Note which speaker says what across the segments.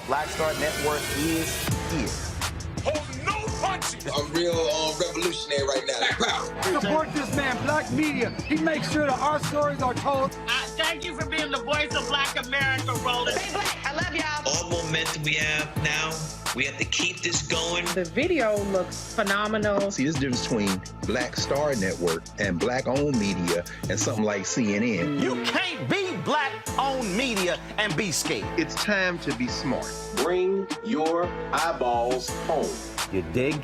Speaker 1: Black Star Network is here.
Speaker 2: Hold no punches.
Speaker 3: I'm real revolutionary right now.
Speaker 4: Support this man, Black Media. He makes sure that our stories are told.
Speaker 5: Thank you for being the voice of Black America, Roland.
Speaker 6: Stay black. I love y'all.
Speaker 7: All momentum we have now, we have to keep this going.
Speaker 8: The video looks phenomenal.
Speaker 9: See, there's a difference between Black Star Network and black-owned media and something like CNN.
Speaker 1: You can't be black-owned media and be scared.
Speaker 9: It's time to be smart.
Speaker 10: Bring your eyeballs home.
Speaker 1: You dig?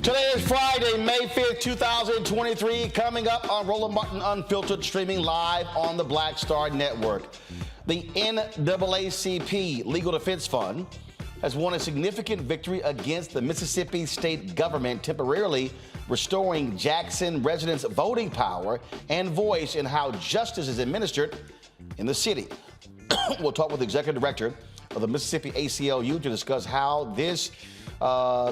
Speaker 1: Today is Friday, May 5th, 2023. Coming up on Roland Martin Unfiltered, streaming live on the Black Star Network. The NAACP Legal Defense Fund has won a significant victory against the Mississippi state government, temporarily restoring Jackson residents' voting power and voice in how justice is administered in the city. We'll talk with the executive director of the Mississippi ACLU to discuss how this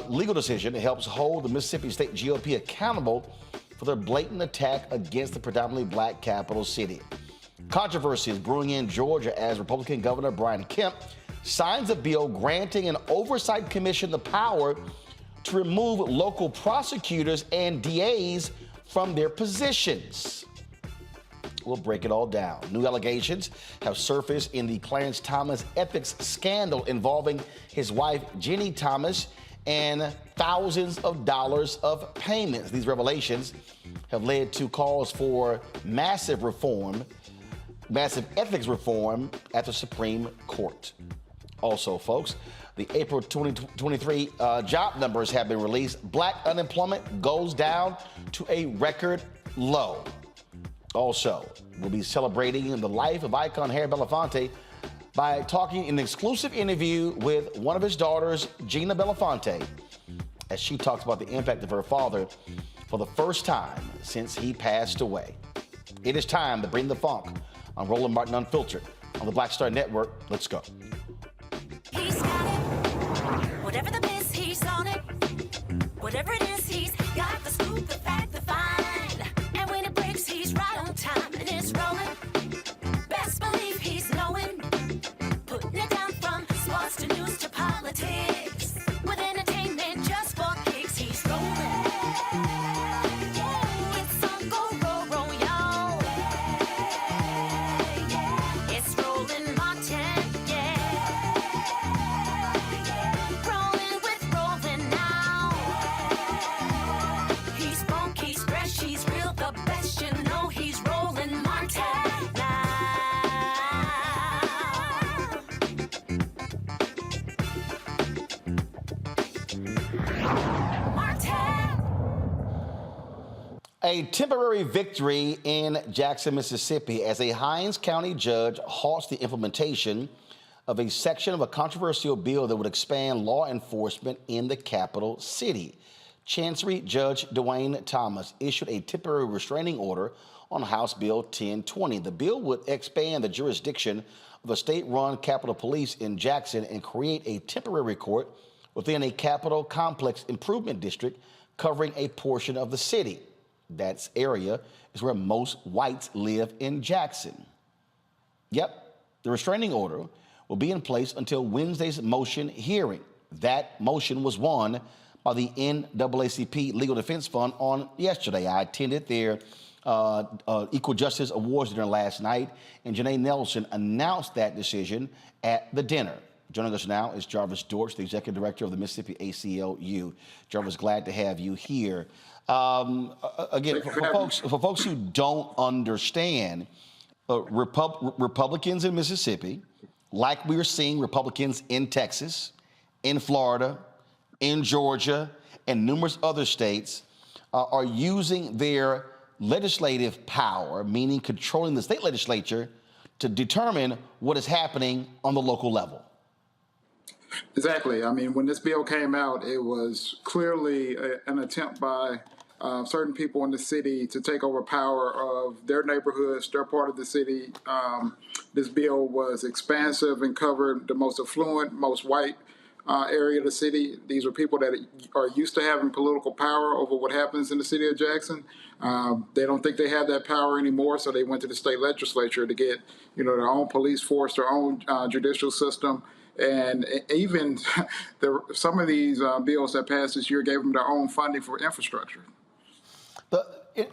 Speaker 1: legal decision helps hold the Mississippi State GOP accountable for their blatant attack against the predominantly black capital city. Controversy is brewing in Georgia as Republican Governor Brian Kemp signs a bill granting an oversight commission the power to remove local prosecutors and DAs from their positions. We'll break it all down. New allegations have surfaced in the Clarence Thomas ethics scandal involving his wife, Ginni Thomas, and thousands of dollars of payments. These revelations have led to calls for massive ethics reform at the Supreme Court. Also, folks, the April 2023 job numbers have been released. Black unemployment goes down to a record low. Also, we'll be celebrating the life of icon Gina Belafonte by talking in an exclusive interview with one of his daughters, Gina Belafonte, as she talks about the impact of her father for the first time since he passed away. It is time to bring the funk on Roland Martin Unfiltered on the Black Star Network. Let's go.
Speaker 6: He's got it. Whatever the biz, he's on it. Whatever it is, he's got the scoop, the fact, the find. And when it breaks, he's right on time and it's rolling. Best believe he's knowing. Putting it down from sports to news to politics. With entertainment just for kicks, he's rolling. It's on go, roll, y'all. It's Roland Martin, rolling with Roland now. He's funky, he's fresh, he's real, the best, you know he's Roland Martin now.
Speaker 1: A temporary victory in Jackson, Mississippi, as a Hinds County judge halts the implementation of a section of a controversial bill that would expand law enforcement in the capital city. Chancery Judge Ginni Thomas issued a temporary restraining order on House Bill 1020. The bill would expand the jurisdiction of a state-run Capitol Police in Jackson and create a temporary court within a Capitol Complex Improvement District covering a portion of the city. That area is where most whites live in Jackson. Yep, the restraining order will be in place until Wednesday's motion hearing. That motion was won by the NAACP Legal Defense Fund on yesterday. I attended their Equal Justice Awards dinner last night, and Janae Nelson announced that decision at the dinner. Joining us now is Jarvis Dortch, the Executive Director of the Mississippi ACLU. Jarvis, glad to have you here. Again, for folks who don't understand, Republicans in Mississippi, like we're seeing Republicans in Texas, in Florida, in Georgia, and numerous other states, are using their legislative power, meaning controlling the state legislature, to determine what is happening on the local level.
Speaker 11: Exactly. I mean, when this bill came out, it was clearly an attempt by certain people in the city to take over power of their neighborhoods, their part of the city. This bill was expansive and covered the most affluent, most white area of the city. These are people that are used to having political power over what happens in the city of Jackson. They don't think they have that power anymore, so they went to the state legislature to get, their own police force, their own judicial system. And even some of these bills that passed this year gave them their own funding for infrastructure.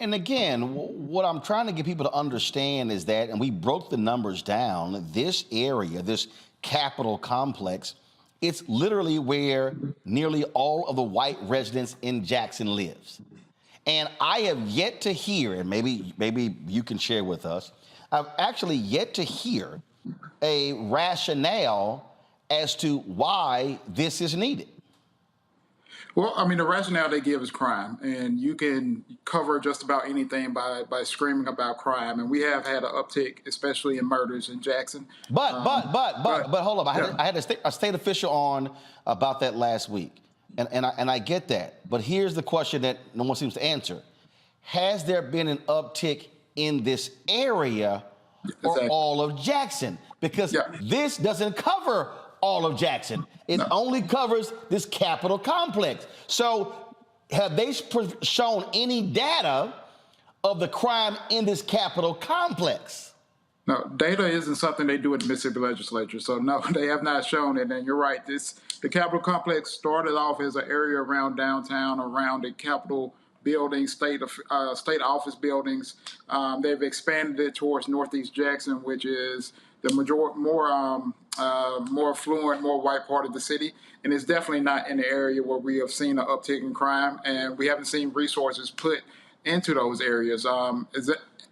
Speaker 1: And again, what I'm trying to get people to understand is that, and we broke the numbers down, this area, this Capitol complex, it's literally where nearly all of the white residents in Jackson lives. And I have yet to hear, and maybe you can share with us, I've actually yet to hear a rationale as to why this is needed.
Speaker 11: Well, I mean, the rationale they give is crime, and you can cover just about anything by screaming about crime. And we have had an uptick, especially in murders in Jackson.
Speaker 1: But hold on. I had a state official on about that last week, and I get that. But here's the question that no one seems to answer: has there been an uptick in this area or all of Jackson? Because this doesn't cover all of Jackson. It only covers this Capitol complex. So have they shown any data of the crime in this Capitol complex?
Speaker 11: No, data isn't something they do at the Mississippi legislature. So no, they have not shown it. And you're right, the Capitol complex started off as an area around downtown, around the Capitol buildings, state office buildings. They've expanded it towards Northeast Jackson, which is the more affluent, more white part of the city. And it's definitely not in the area where we have seen an uptick in crime, and we haven't seen resources put into those areas.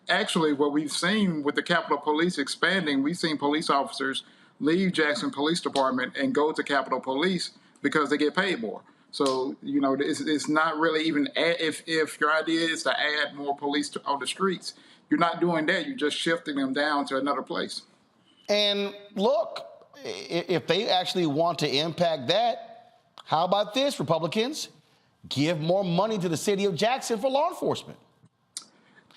Speaker 11: Actually, what we've seen with the Capitol Police expanding, we've seen police officers leave Jackson Police Department and go to Capitol Police because they get paid more. So, it's not really even, if your idea is to add more police on the streets, you're not doing that. You're just shifting them down to another place.
Speaker 1: And look, if they actually want to impact that, how about this, Republicans? Give more money to the city of Jackson for law enforcement.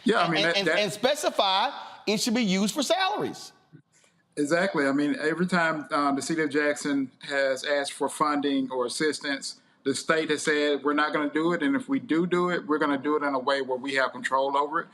Speaker 11: Yeah, I mean,
Speaker 1: and specify it should be used for salaries.
Speaker 11: Exactly. I mean, every time the city of Jackson has asked for funding or assistance, the state has said we're not going to do it, and if we do it, we're going to do it in a way where we have control over it.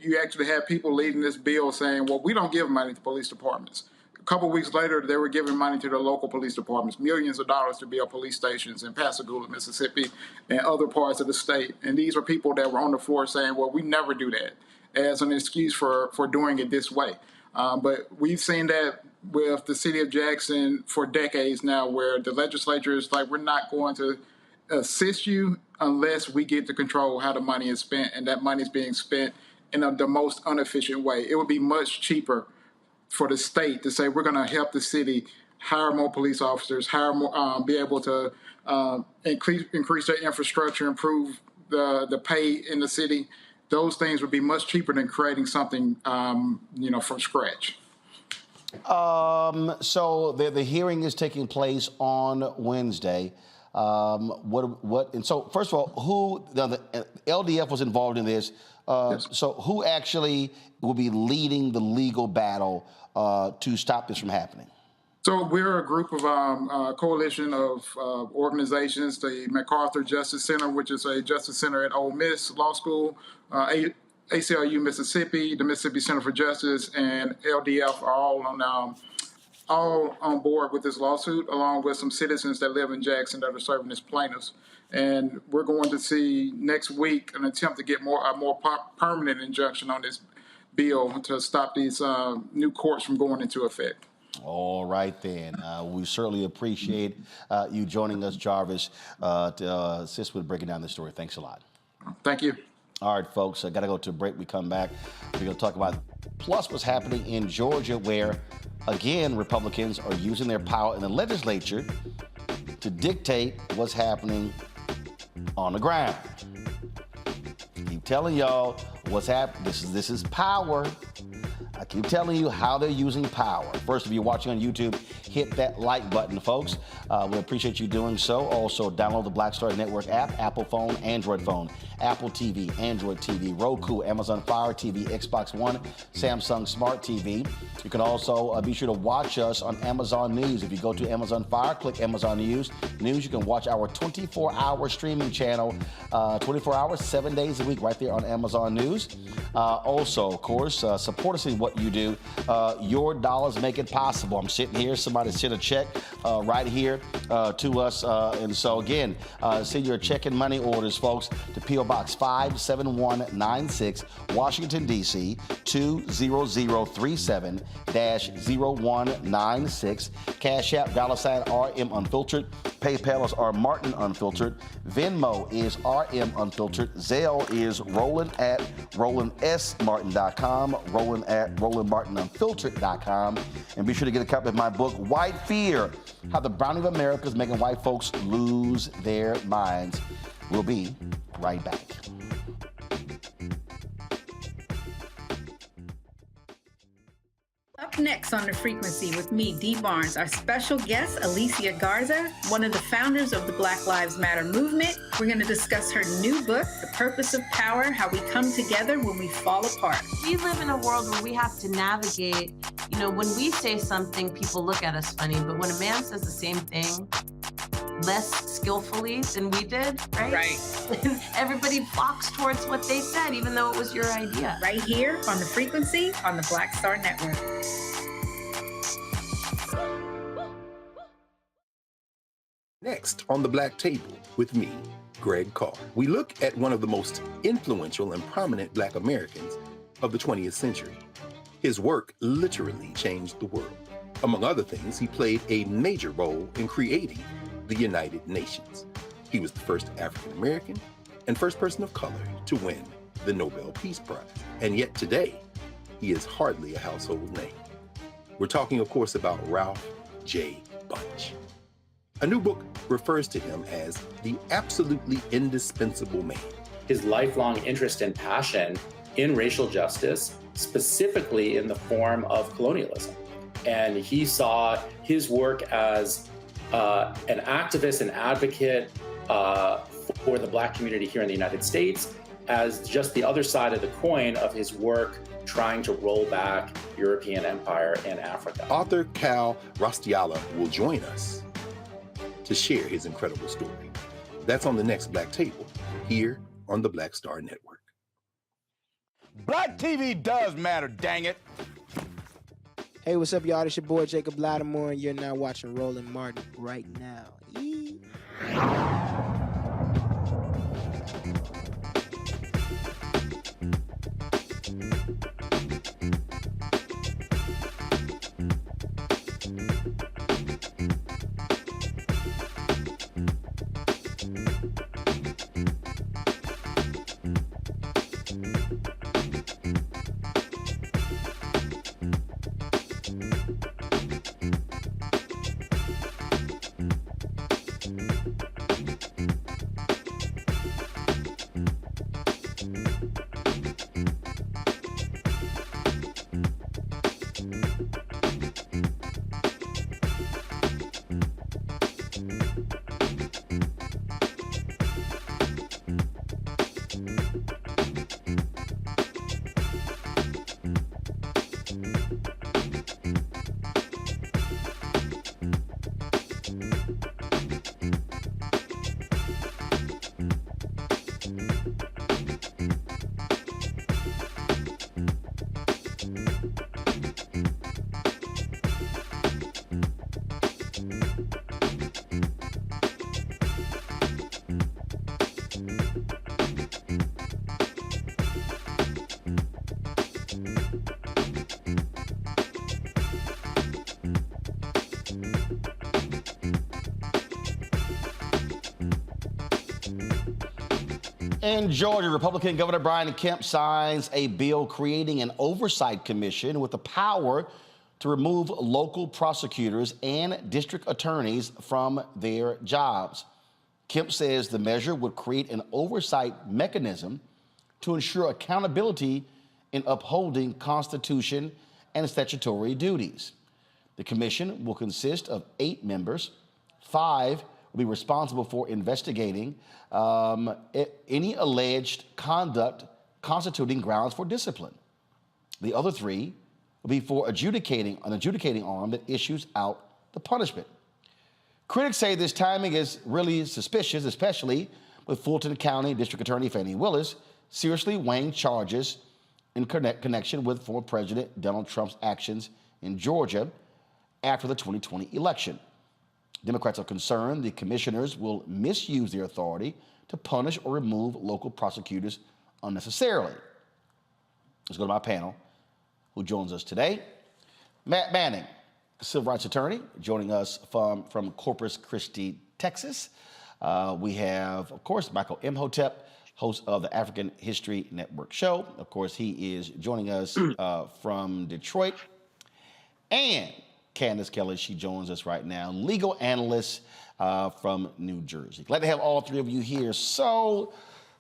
Speaker 11: You actually have people leading this bill saying, well, we don't give money to police departments. A couple of weeks later, they were giving money to the local police departments, millions of dollars to build police stations in Pascagoula, Mississippi, and other parts of the state. And these are people that were on the floor saying, well, we never do that, as an excuse for doing it this way. But we've seen that with the city of Jackson for decades now, where the legislature is like, we're not going to assist you unless we get to control how the money is spent, and that money is being spent in the most inefficient way. It would be much cheaper for the state to say, we're going to help the city hire more police officers, hire more, be able to increase their infrastructure, improve the pay in the city. Those things would be much cheaper than creating something, from scratch.
Speaker 1: So the hearing is taking place on Wednesday. And so first of all, the LDF was involved in this.
Speaker 11: Yes.
Speaker 1: So who actually will be leading the legal battle to stop this from happening?
Speaker 11: So we're a group of coalition of organizations, the MacArthur Justice Center, which is a justice center at Ole Miss Law School, ACLU Mississippi, the Mississippi Center for Justice, and LDF are all on board with this lawsuit, along with some citizens that live in Jackson that are serving as plaintiffs. And we're going to see next week an attempt to get a more permanent injunction on this bill to stop these new courts from going into effect.
Speaker 1: All right, then. We certainly appreciate you joining us, Jarvis, to assist with breaking down this story. Thanks a lot.
Speaker 11: Thank you.
Speaker 1: All right, folks, I got to go to a break. We come back. We're going to talk about plus what's happening in Georgia, where, again, Republicans are using their power in the legislature to dictate what's happening on the ground. Keep telling y'all what's happening. This is power. I keep telling you how they're using power. First, if you're watching on YouTube, hit that like button, folks. We appreciate you doing so. Also, download the Black Star Network app, Apple phone, Android phone, Apple TV, Android TV, Roku, Amazon Fire TV, Xbox One, Samsung Smart TV. You can also be sure to watch us on Amazon News. If you go to Amazon Fire, click Amazon News. You can watch our 24-hour streaming channel, 24 hours, 7 days a week, right there on Amazon News. Also, of course, support us in what you do. Your dollars make it possible. I'm sitting here. Somebody sent a check right here to us. And so, again, send your check and money orders, folks, to P.O. Box 57196, Washington, D.C., 20037-0196. Cash App, $RM Unfiltered. PayPal is R Martin Unfiltered. Venmo is RM Unfiltered. Zelle is Roland at RolandSMartin.com. Roland at RolandMartinUnfiltered.com. And be sure to get a copy of my book, White Fear, How the Browning of America is Making White Folks Lose Their Minds. We'll be right back.
Speaker 8: Up next on The Frequency with me, Dee Barnes, our special guest, Alicia Garza, one of the founders of the Black Lives Matter movement. We're going to discuss her new book, The Purpose of Power, How We Come Together When We Fall Apart.
Speaker 5: We live in a world where we have to navigate, when we say something, people look at us funny, but when a man says the same thing less skillfully than we did, right? Everybody flocks towards what they said, even though it was your idea.
Speaker 8: Right here on The Frequency on the Black Star Network.
Speaker 12: Next on the Black Table with me, Greg Carr, we look at one of the most influential and prominent Black Americans of the 20th century. His work literally changed the world. Among other things, he played a major role in creating the United Nations. He was the first African American and first person of color to win the Nobel Peace Prize. And yet today, he is hardly a household name. We're talking, of course, about Ralph J. Bunche. A new book refers to him as the absolutely indispensable man.
Speaker 13: His lifelong interest and passion in racial justice, specifically in the form of colonialism. And he saw his work as an activist and advocate for the Black community here in the United States as just the other side of the coin of his work trying to roll back European empire in Africa.
Speaker 12: Author Cal Rostiala will join us to share his incredible story. That's on the next Black Table, here on the Black Star Network.
Speaker 2: Black TV does matter, dang it.
Speaker 14: Hey, what's up, y'all? It's your boy Jacob Lattimore, and you're now watching Roland Martin right now.
Speaker 1: In Georgia, Republican Governor Brian Kemp signs a bill creating an oversight commission with the power to remove local prosecutors and district attorneys from their jobs. Kemp says the measure would create an oversight mechanism to ensure accountability in upholding Constitution and statutory duties. The commission will consist of 8 members. 5 will be responsible for investigating any alleged conduct constituting grounds for discipline. The other 3 will be for an adjudicating arm that issues out the punishment. Critics say this timing is really suspicious, especially with Fulton County District Attorney Fani Willis seriously weighing charges in connection with former President Donald Trump's actions in Georgia after the 2020 election. Democrats are concerned the commissioners will misuse their authority to punish or remove local prosecutors unnecessarily. Let's go to my panel, who joins us today. Matt Manning, civil rights attorney, joining us from Corpus Christi, Texas. We have, of course, Michael Imhotep, host of the African History Network show. Of course, he is joining us from Detroit. And Candace Kelly, she joins us right now, legal analyst from New Jersey. Glad to have all 3 of you here. So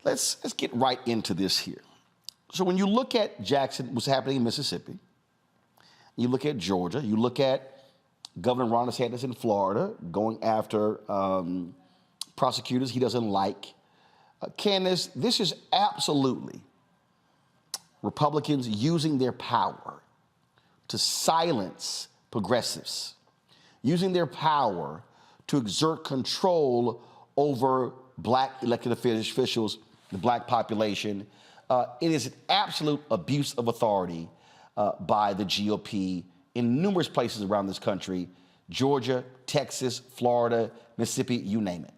Speaker 1: let's get right into this here. So when you look at Jackson, what's happening in Mississippi, you look at Georgia, you look at Governor Ron DeSantis in Florida going after prosecutors he doesn't like. Candace, this is absolutely Republicans using their power to silence progressives, using their power to exert control over black elected officials, the black population. It is an absolute abuse of authority by the GOP in numerous places around this country: Georgia, Texas, Florida, Mississippi, you name it.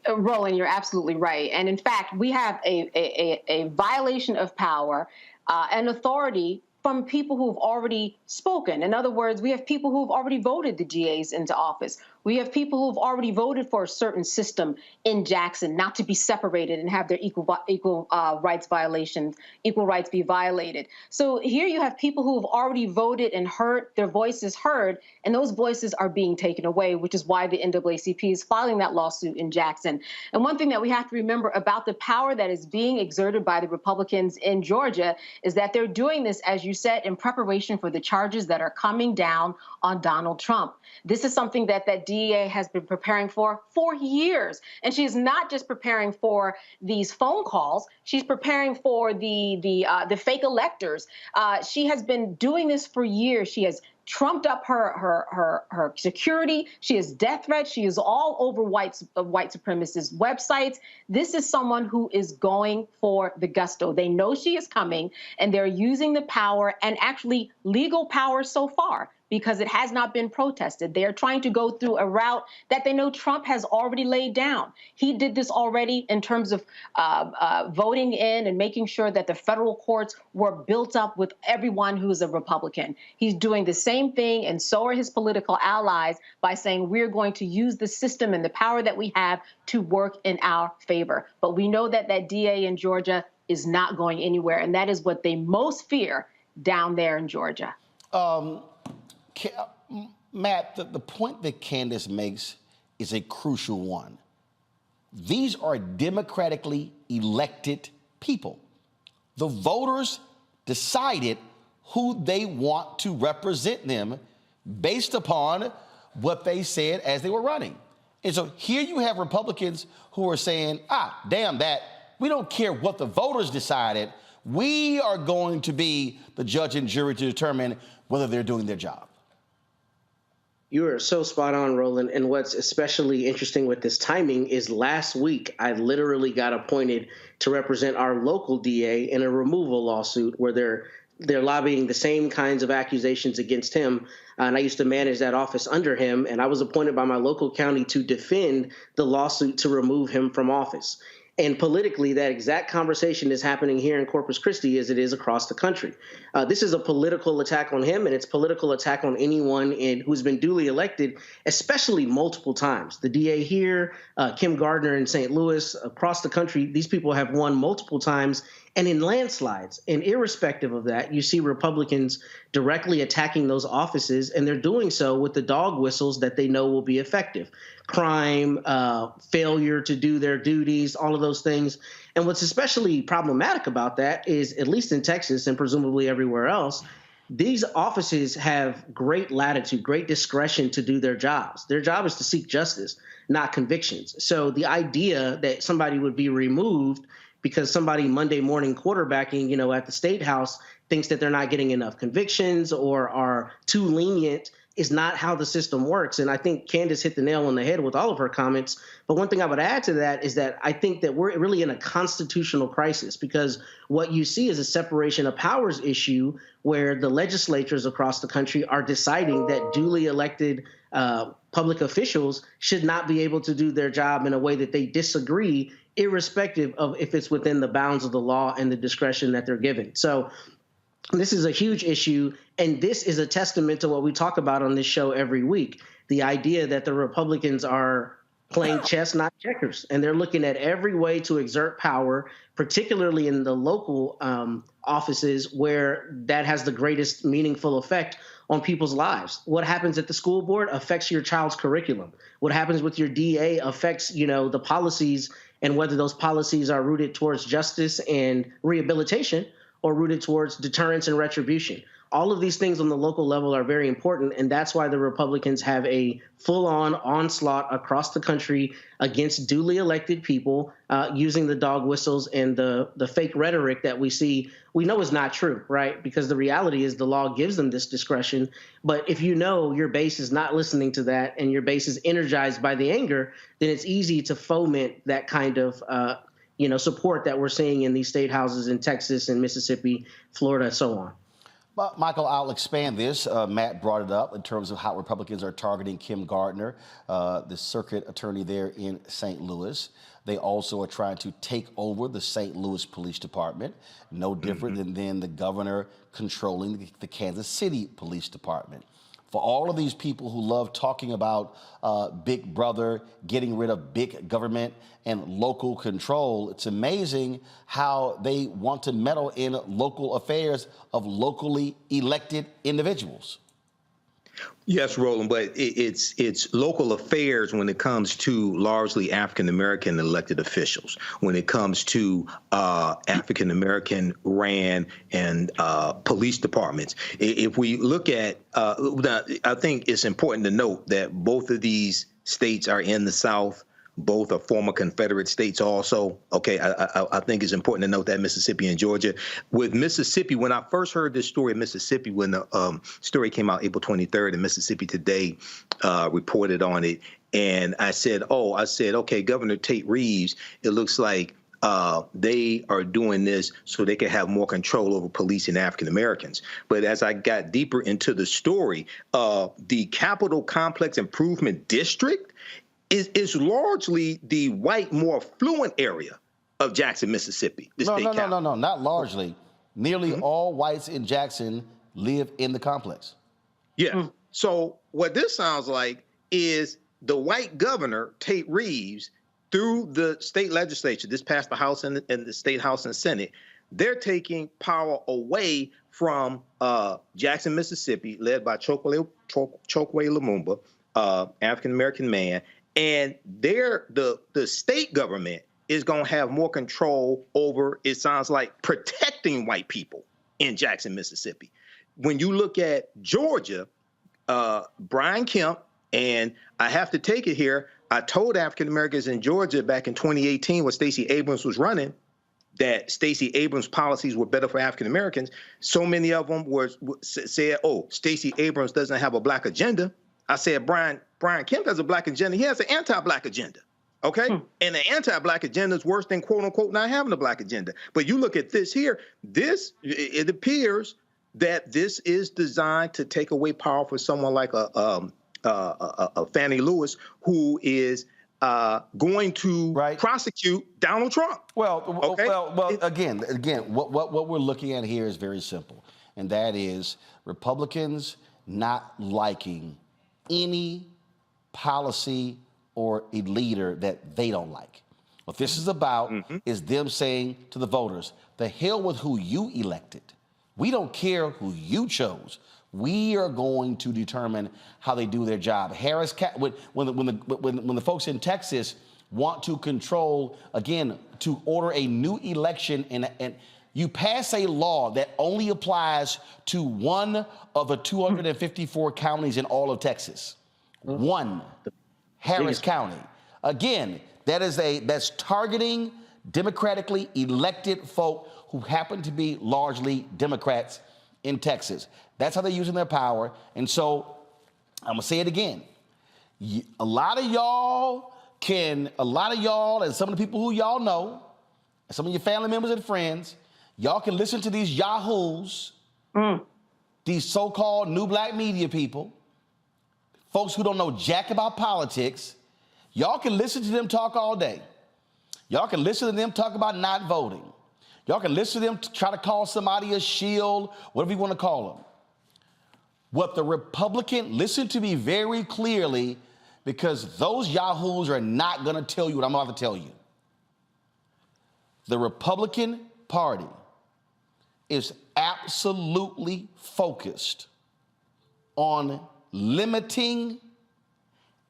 Speaker 15: Roland, you're absolutely right. And in fact, we have a violation of power and authority from people who've already spoken. In other words, we have people who've already voted the GAs into office. We have people who've already voted for a certain system in Jackson not to be separated and have their equal rights be violated. So here you have people who have already voted and heard their voices heard, and those voices are being taken away, which is why the NAACP is filing that lawsuit in Jackson. And one thing that we have to remember about the power that is being exerted by the Republicans in Georgia is that they're doing this, as you said, in preparation for the charges that are coming down on Donald Trump. This is something that DEA has been preparing for years. And she is not just preparing for these phone calls. She's preparing for the fake electors. She has been doing this for years. She has trumped up her security. She has death threats. She is all over white supremacist websites. This is someone who is going for the gusto. They know she is coming, and they're using the power, and actually legal power so far, because it has not been protested. They are trying to go through a route that they know Trump has already laid down. He did this already in terms of voting in and making sure that the federal courts were built up with everyone who is a Republican. He's doing the same thing, and so are his political allies, by saying we're going to use the system and the power that we have to work in our favor. But we know that that DA in Georgia is not going anywhere, and that is what they most fear down there in Georgia.
Speaker 1: Matt, the point that Candace makes is a crucial one. These are democratically elected people. The voters decided who they want to represent them based upon what they said as they were running. And so here you have Republicans who are saying, damn that, we don't care what the voters decided. We are going to be the judge and jury to determine whether they're doing their job.
Speaker 16: You are so spot on, Roland. And what's especially interesting with this timing is last week, I literally got appointed to represent our local DA in a removal lawsuit where they're lobbying the same kinds of accusations against him. And I used to manage that office under him. And I was appointed by my local county to defend the lawsuit to remove him from office. And politically, that exact conversation is happening here in Corpus Christi as it is across the country. This is a political attack on him, and it's a political attack on anyone who's been duly elected, especially multiple times. The DA here, Kim Gardner in St. Louis, across the country, these people have won multiple times and in landslides. And irrespective of that, you see Republicans directly attacking those offices, and they're doing so with the dog whistles that they know will be effective. Crime, failure to do their duties, all of those things. And what's especially problematic about that is, at least in Texas and presumably everywhere else, these offices have great latitude, great discretion to do their jobs. Their job is to seek justice, not convictions. So the idea that somebody would be removed because somebody Monday morning quarterbacking, at the State House thinks that they're not getting enough convictions or are too lenient is not how the system works. And I think Candace hit the nail on the head with all of her comments. But one thing I would add to that is that I think that we're really in a constitutional crisis, because what you see is a separation of powers issue where the legislatures across the country are deciding that duly elected public officials should not be able to do their job in a way that they disagree, irrespective of if it's within the bounds of the law and the discretion that they're given. So this is a huge issue, and this is a testament to what we talk about on this show every week, the idea that the Republicans are playing chess, not checkers, and they're looking at every way to exert power, particularly in the local offices where that has the greatest meaningful effect on people's lives. What happens at the school board affects your child's curriculum. What happens with your DA affects, the policies, and whether those policies are rooted towards justice and rehabilitation or rooted towards deterrence and retribution. All of these things on the local level are very important, and that's why the Republicans have a full-on onslaught across the country against duly elected people using the dog whistles and the fake rhetoric that we see. We know is not true, right? Because the reality is the law gives them this discretion. But if you know your base is not listening to that and your base is energized by the anger, then it's easy to foment that kind of support that we're seeing in these state houses in Texas and Mississippi, Florida, so on.
Speaker 1: But Michael, I'll expand this. Matt brought it up in terms of how Republicans are targeting Kim Gardner, the circuit attorney there in St. Louis. They also are trying to take over the St. Louis Police Department, no different than the governor controlling the Kansas City Police Department. For all of these people who love talking about Big Brother, getting rid of big government and local control, it's amazing how they want to meddle in local affairs of locally elected individuals.
Speaker 9: Yes, Roland, but it's local affairs when it comes to largely African-American elected officials, when it comes to African-American ran and police departments. If we look at, I think it's important to note that both of these states are in the South. Both are former Confederate states also. Okay, I think it's important to note that Mississippi and Georgia. With Mississippi, when I first heard this story in Mississippi, when the story came out April 23rd, and Mississippi Today reported on it, and I said, okay, Governor Tate Reeves, it looks like they are doing this so they can have more control over policing African Americans. But as I got deeper into the story, the Capitol Complex Improvement District is largely the white, more affluent area of Jackson, Mississippi.
Speaker 1: No, not largely. Nearly all whites in Jackson live in the complex.
Speaker 9: Yeah. So what this sounds like is the white governor, Tate Reeves, through the state legislature, this passed the House and the State House and Senate, they're taking power away from Jackson, Mississippi, led by Chokwe Lumumba, African-American man. And the state government is going to have more control over, it sounds like, protecting white people in Jackson, Mississippi. When you look at Georgia, Brian Kemp, and I have to take it here, I told African Americans in Georgia back in 2018 when Stacey Abrams was running that Stacey Abrams' policies were better for African Americans. So many of them said, oh, Stacey Abrams doesn't have a black agenda. I said, Brian Kemp has a black agenda. He has an anti-black agenda, okay? And the anti-black agenda is worse than, quote unquote, not having a black agenda. But you look at this here, it appears that this is designed to take away power for someone like a Fannie Lewis, who is going to prosecute Donald Trump.
Speaker 1: Again, what we're looking at here is very simple, and that is Republicans not liking any policy or a leader that they don't like. What this is about is them saying to the voters, the hell with who you elected. We don't care who you chose. We are going to determine how they do their job. When the folks in Texas want to control, again, to order a new election, and you pass a law that only applies to one of the 254 counties in all of Texas. One, Harris County. Again, that's targeting democratically elected folk who happen to be largely Democrats in Texas. That's how they're using their power. And so I'm gonna say it again. A lot of y'all and some of the people who y'all know, and some of your family members and friends, y'all can listen to these yahoos, these so-called new black media people, folks who don't know jack about politics. Y'all can listen to them talk all day. Y'all can listen to them talk about not voting. Y'all can listen to them try to call somebody a shield, whatever you want to call them. What the Republican, listen to me very clearly, because those yahoos are not going to tell you what I'm about to tell you. The Republican Party is absolutely focused on limiting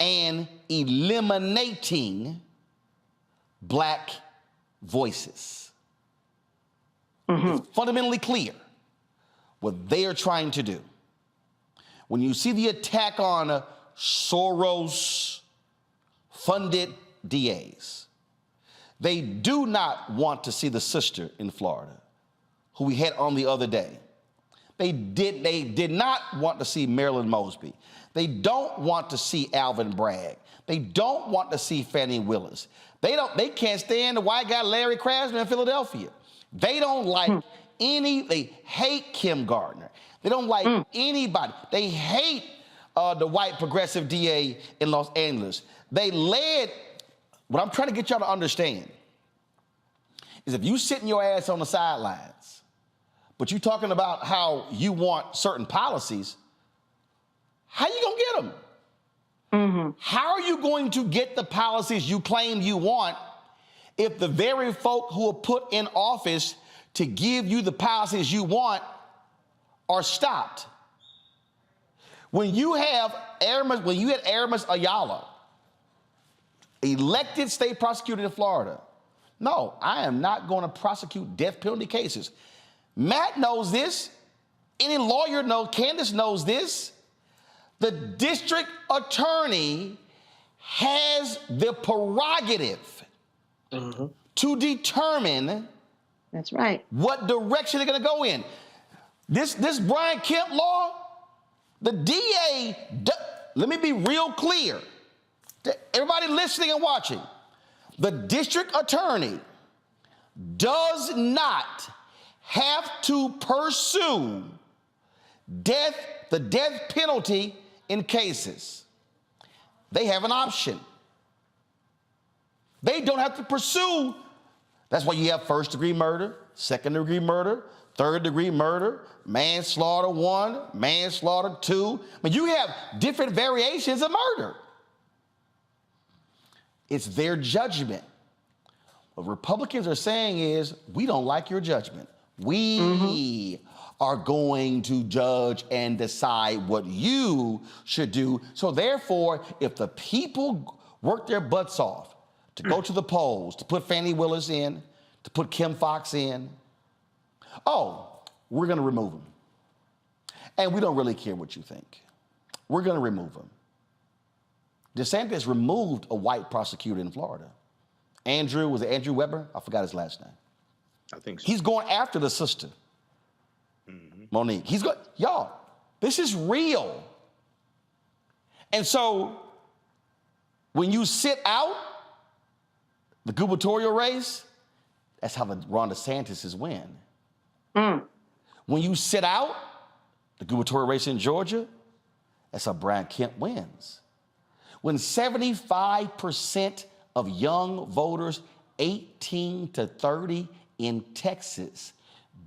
Speaker 1: and eliminating black voices. It's fundamentally clear what they are trying to do. When you see the attack on Soros-funded DAs, they do not want to see the sister in Florida, who we had on the other day. They did not want to see Marilyn Mosby. They don't want to see Alvin Bragg. They don't want to see Fannie Willis. They can't stand the white guy Larry Krasner in Philadelphia. They don't like they hate Kim Gardner. They don't like anybody. They hate the white progressive DA in Los Angeles. What I'm trying to get y'all to understand is if you sitting your ass on the sidelines, but you talking about how you want certain policies, how you gonna get them? How are you going to get the policies you claim you want if the very folk who are put in office to give you the policies you want are stopped? When you had Aramis Ayala, elected state prosecutor in Florida, no, I am not going to prosecute death penalty cases. Matt knows this. Any lawyer knows, Candace knows this. The district attorney has the prerogative to determine what direction they're going to go in. This Brian Kemp law, the DA, let me be real clear to everybody listening and watching. The district attorney does not have to pursue the death penalty in cases. They have an option. They don't have to pursue. That's why you have first-degree murder, second-degree murder, third-degree murder, manslaughter 1, manslaughter 2. I mean, you have different variations of murder. It's their judgment. What Republicans are saying is, we don't like your judgment. We are going to judge and decide what you should do. So therefore, if the people work their butts off to go to the polls, to put Fannie Willis in, to put Kim Foxx in, we're going to remove them. And we don't really care what you think. We're going to remove them. DeSantis removed a white prosecutor in Florida. Was it Andrew Weber? I forgot his last name.
Speaker 9: I think so.
Speaker 1: He's going after the sister, Monique. Y'all, this is real. And so when you sit out the gubernatorial race, that's how the Ron DeSantis win. When you sit out the gubernatorial race in Georgia, that's how Brian Kemp wins. when 75% of young voters 18 to 30 in Texas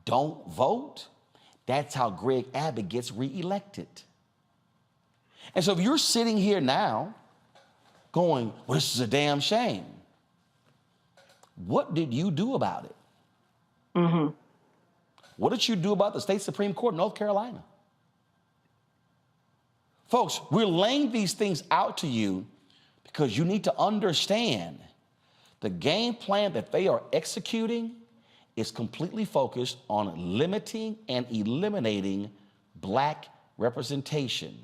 Speaker 1: don't vote, that's how Greg Abbott gets reelected. And so if you're sitting here now going, well, this is a damn shame, what did you do about it?
Speaker 15: Mm-hmm.
Speaker 1: What did you do about the state Supreme Court of North Carolina? Folks, we're laying these things out to you because you need to understand the game plan that they are executing is completely focused on limiting and eliminating black representation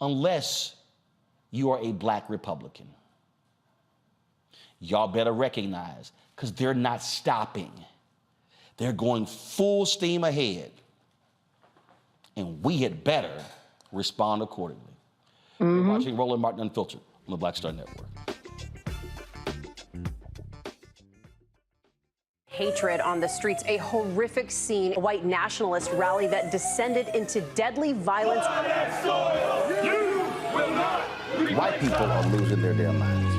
Speaker 1: unless you are a black Republican. Y'all better recognize, because they're not stopping. They're going full steam ahead. And we had better respond accordingly. You're watching Roland Martin Unfiltered on the Black Star Network.
Speaker 17: Hatred on the streets, a horrific scene, a white nationalist rally that descended into deadly violence.
Speaker 1: White people are losing their damn minds.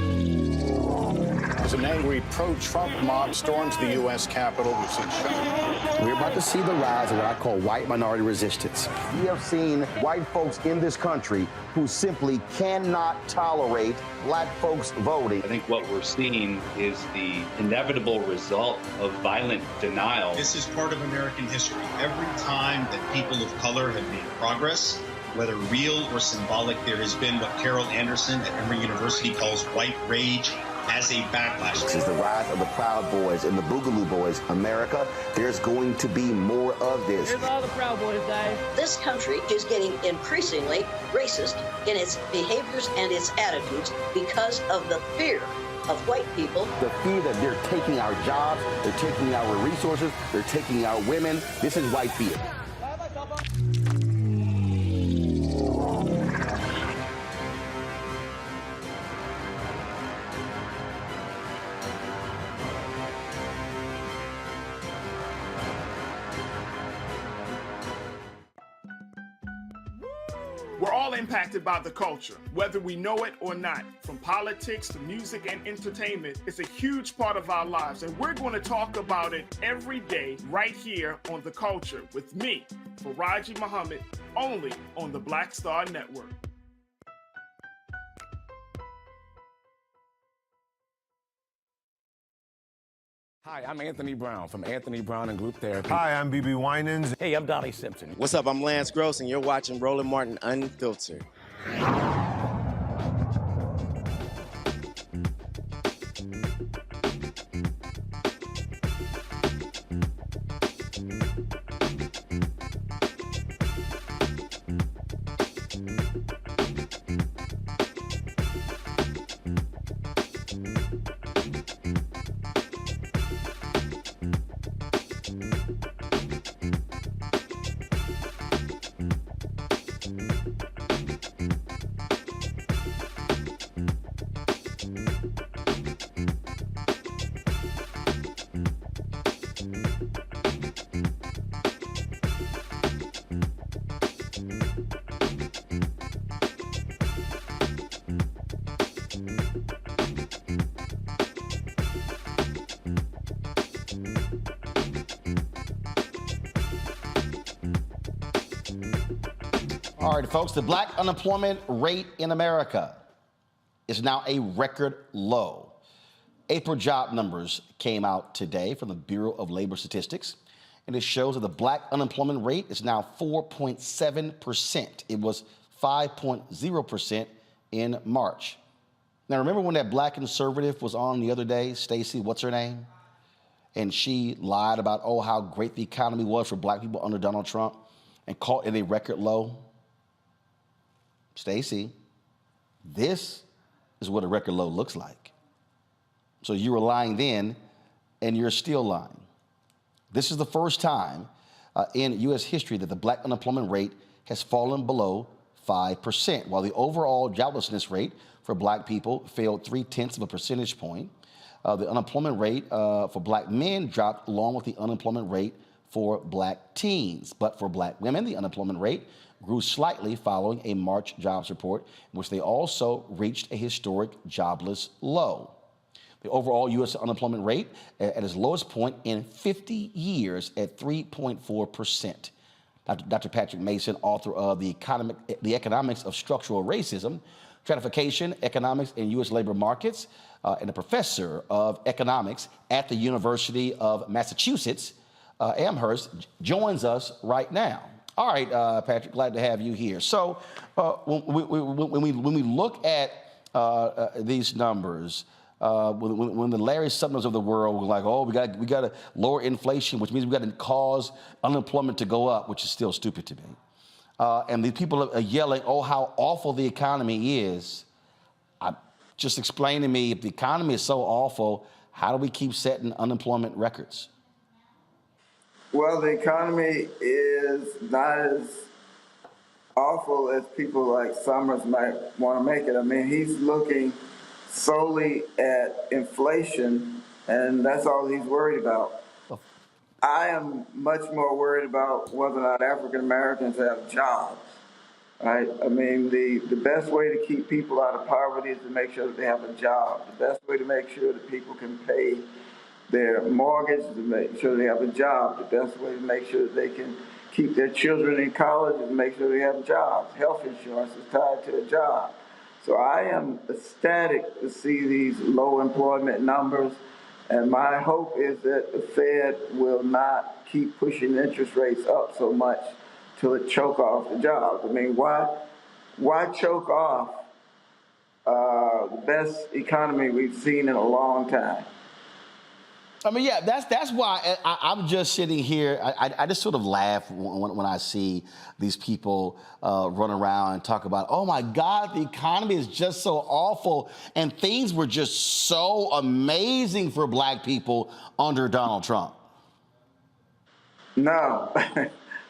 Speaker 18: As an angry pro-Trump mob storms the U.S. Capitol, we've seen shooting.
Speaker 1: We're about to see the rise of what I call white minority resistance. We have seen white folks in this country who simply cannot tolerate black folks voting.
Speaker 19: I think what we're seeing is the inevitable result of violent denial.
Speaker 20: This is part of American history. Every time that people of color have made progress, whether real or symbolic, there has been what Carol Anderson at Emory University calls white rage as a backlash.
Speaker 1: This is the rise of the Proud Boys and the Boogaloo Boys. America, there's going to be more of this.
Speaker 21: Here's all the Proud Boys, guys.
Speaker 22: This country is getting increasingly racist in its behaviors and its attitudes because of the fear of white people.
Speaker 1: The fear that they're taking our jobs, they're taking our resources, they're taking our women. This is white fear.
Speaker 11: We're all impacted by the culture, whether we know it or not. From politics to music and entertainment, it's a huge part of our lives, and we're going to talk about it every day right here on The Culture with me, Faraji Muhammad, only on the Black Star Network.
Speaker 2: Hi, I'm Anthony Brown from Anthony Brown and Group Therapy.
Speaker 23: Hi, I'm BB Winans.
Speaker 24: Hey, I'm Donnie Simpson.
Speaker 25: What's up? I'm Lance Gross, and you're watching Roland Martin Unfiltered.
Speaker 1: All right, folks, the black unemployment rate in America is now a record low. April job numbers came out today from the Bureau of Labor Statistics, and it shows that the black unemployment rate is now 4.7%. It was 5.0% in March. Now, remember when that black conservative was on the other day, Stacey, what's her name? And she lied about, oh, how great the economy was for black people under Donald Trump and called it a record low? Stacey, this is what a record low looks like. So you were lying then, and you're still lying. This is the first time in U.S. history that the black unemployment rate has fallen below 5%, while the overall joblessness rate for black people fell 0.3 of a percentage point. The unemployment rate for black men dropped along with the unemployment rate for black teens. But for black women, the unemployment rate grew slightly following a March jobs report, in which they also reached a historic jobless low. The overall U.S. unemployment rate at its lowest point in 50 years at 3.4%. Dr. Patrick Mason, author of The Economics of Structural Racism, Stratification, Economics in U.S. Labor Markets, and a professor of economics at the University of Massachusetts, Amherst, joins us right now. All right, Patrick, glad to have you here. So when we look at these numbers, when the Larry Summers of the world were like, oh, we got to lower inflation, which means we got to cause unemployment to go up, which is still stupid to me. And these people are yelling, oh, how awful the economy is. Just explain to me, if the economy is so awful, how do we keep setting unemployment records?
Speaker 3: Well, the economy is not as awful as people like Summers might want to make it. I mean, he's looking solely at inflation, and that's all he's worried about. I am much more worried about whether or not African Americans have jobs. Right? I mean, the best way to keep people out of poverty is to make sure that they have a job. The best way to make sure that people can pay their mortgage is to make sure they have a job. The best way to make sure that they can keep their children in college is to make sure they have jobs. Health insurance is tied to a job. So I am ecstatic to see these low employment numbers, and my hope is that the Fed will not keep pushing interest rates up so much till it choke off the jobs. I mean, why choke off the best economy we've seen in a long time?
Speaker 1: I mean, yeah, that's why I'm just sitting here. I just sort of laugh when I see these people run around and talk about, oh my God, the economy is just so awful, and things were just so amazing for black people under Donald Trump.
Speaker 3: No,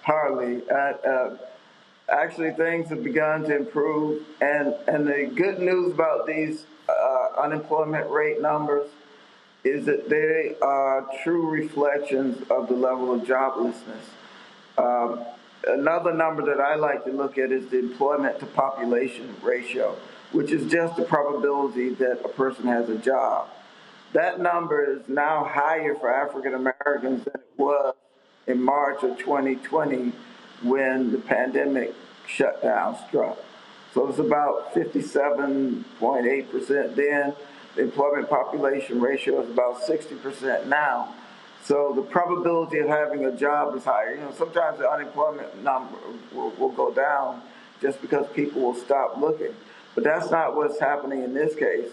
Speaker 3: hardly. Actually, things have begun to improve, and the good news about these unemployment rate numbers is that they are true reflections of the level of joblessness. Another number that I like to look at is the employment to population ratio, which is just the probability that a person has a job. That number is now higher for African Americans than it was in March of 2020 when the pandemic shutdown struck. So it's about 57.8% then. The employment population ratio is about 60% now. So the probability of having a job is higher. You know, sometimes the unemployment number will go down just because people will stop looking. But that's not what's happening in this case.